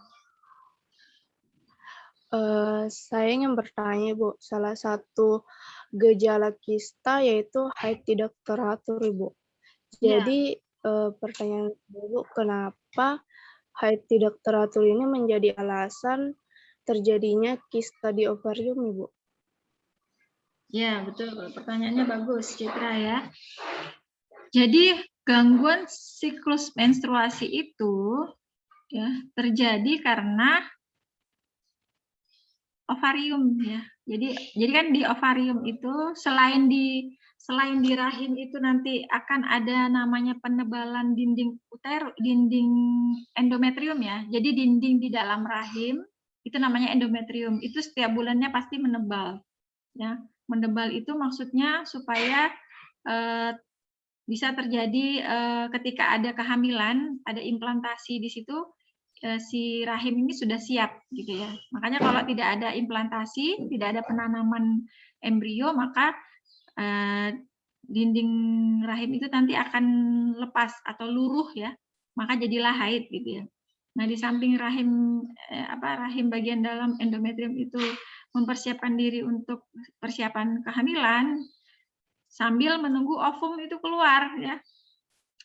Saya ingin bertanya Ibu, salah satu gejala kista yaitu haid tidak teratur Ibu. Jadi pertanyaan Ibu, kenapa haid tidak teratur ini menjadi alasan terjadinya kista di ovarium, Ibu? Ya, betul. Pertanyaannya bagus, Citra ya. Jadi, gangguan siklus menstruasi itu ya terjadi karena ovarium ya. Jadi kan di ovarium itu selain di rahim itu nanti akan ada namanya penebalan dinding endometrium ya. Jadi dinding di dalam rahim itu namanya endometrium. Itu setiap bulannya pasti menebal. Ya, menebal itu maksudnya supaya bisa terjadi ketika ada kehamilan, ada implantasi di situ, si rahim ini sudah siap gitu ya. Makanya kalau tidak ada implantasi, tidak ada penanaman embrio, maka dinding rahim itu nanti akan lepas atau luruh ya, maka jadilah haid gitu ya. Nah, di samping rahim bagian dalam endometrium itu mempersiapkan diri untuk persiapan kehamilan, sambil menunggu ovum itu keluar ya.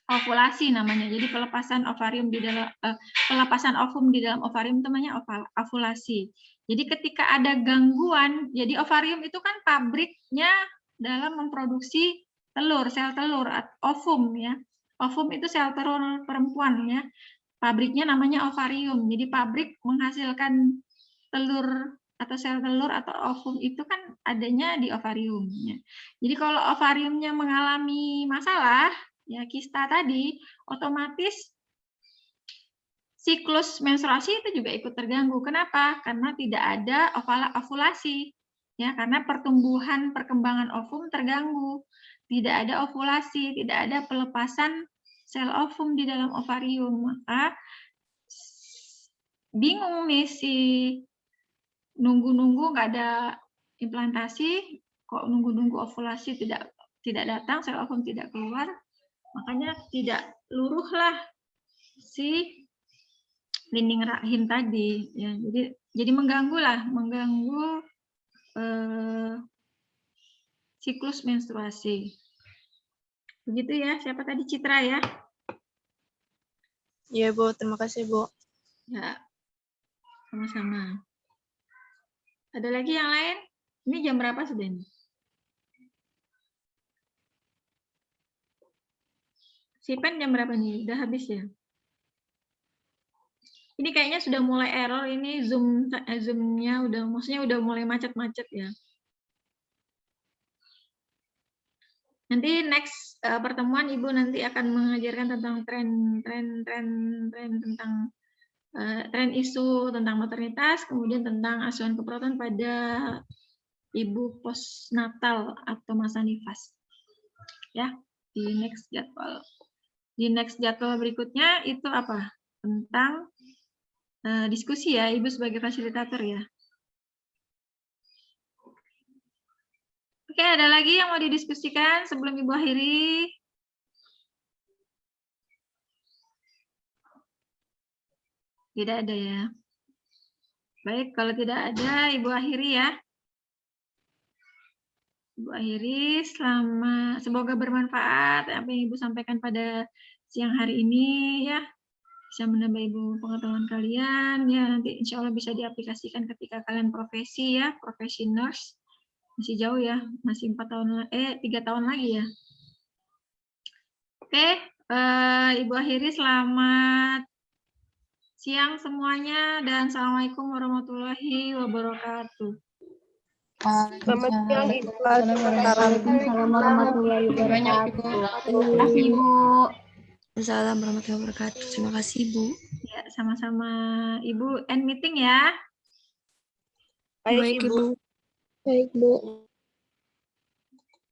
Ovulasi namanya. Jadi pelepasan ovum di dalam ovarium namanya ovulasi. Jadi ketika ada gangguan, jadi ovarium itu kan pabriknya dalam memproduksi telur, sel telur, ovum ya. Ovum itu sel telur perempuan ya. Pabriknya namanya ovarium. Jadi pabrik menghasilkan telur atau sel telur atau ovum itu kan adanya di ovarium ya. Jadi kalau ovariumnya mengalami masalah ya, kista tadi, otomatis siklus menstruasi itu juga ikut terganggu. Kenapa? Karena tidak ada ovulasi. Ya, karena perkembangan ovum terganggu. Tidak ada ovulasi, tidak ada pelepasan sel ovum di dalam ovarium. Maka bingung nih si nunggu-nunggu nggak ada implantasi, kok nunggu-nunggu ovulasi tidak datang, sel ovum tidak keluar. Makanya tidak luruhlah si dinding rahim tadi ya. Jadi mengganggu siklus menstruasi. Begitu ya. Siapa tadi? Citra ya? Iya, Bu. Terima kasih, Bu. Ya. Sama-sama. Ada lagi yang lain? Ini jam berapa sudah ini? Sipen jam berapa nih? Udah habis ya? Ini kayaknya sudah mulai error ini Zoom-nya maksudnya udah mulai macet-macet ya. Nanti next pertemuan Ibu nanti akan mengajarkan tentang tren tentang tren isu tentang maternitas, kemudian tentang asuhan keperawatan pada ibu postnatal atau masa nifas. Ya, di next jadwal. Di next jadwal berikutnya itu apa? Tentang diskusi ya, Ibu sebagai fasilitator ya. Oke, ada lagi yang mau didiskusikan sebelum Ibu akhiri? Tidak ada ya. Baik, kalau tidak ada, Ibu akhiri ya. Ibu akhiri, semoga bermanfaat apa yang Ibu sampaikan pada siang hari ini ya. Bisa menambah Ibu pengetahuan kalian ya, nanti insya Allah bisa diaplikasikan ketika kalian profesi ya, profesi nurse. Masih jauh ya, masih 3 tahun lagi ya. Oke, Ibu akhiri, selamat siang semuanya dan Assalamualaikum warahmatullahi wabarakatuh. Selamat siang Ibu. Waalaikumsalam warahmatullahi wabarakatuh. Terima kasih Ibu. Assalamualaikum warahmatullahi wabarakatuh. Terima kasih, Bu. Ya, sama-sama Ibu. End meeting ya. Baik, Baik, Ibu. Baik, Bu.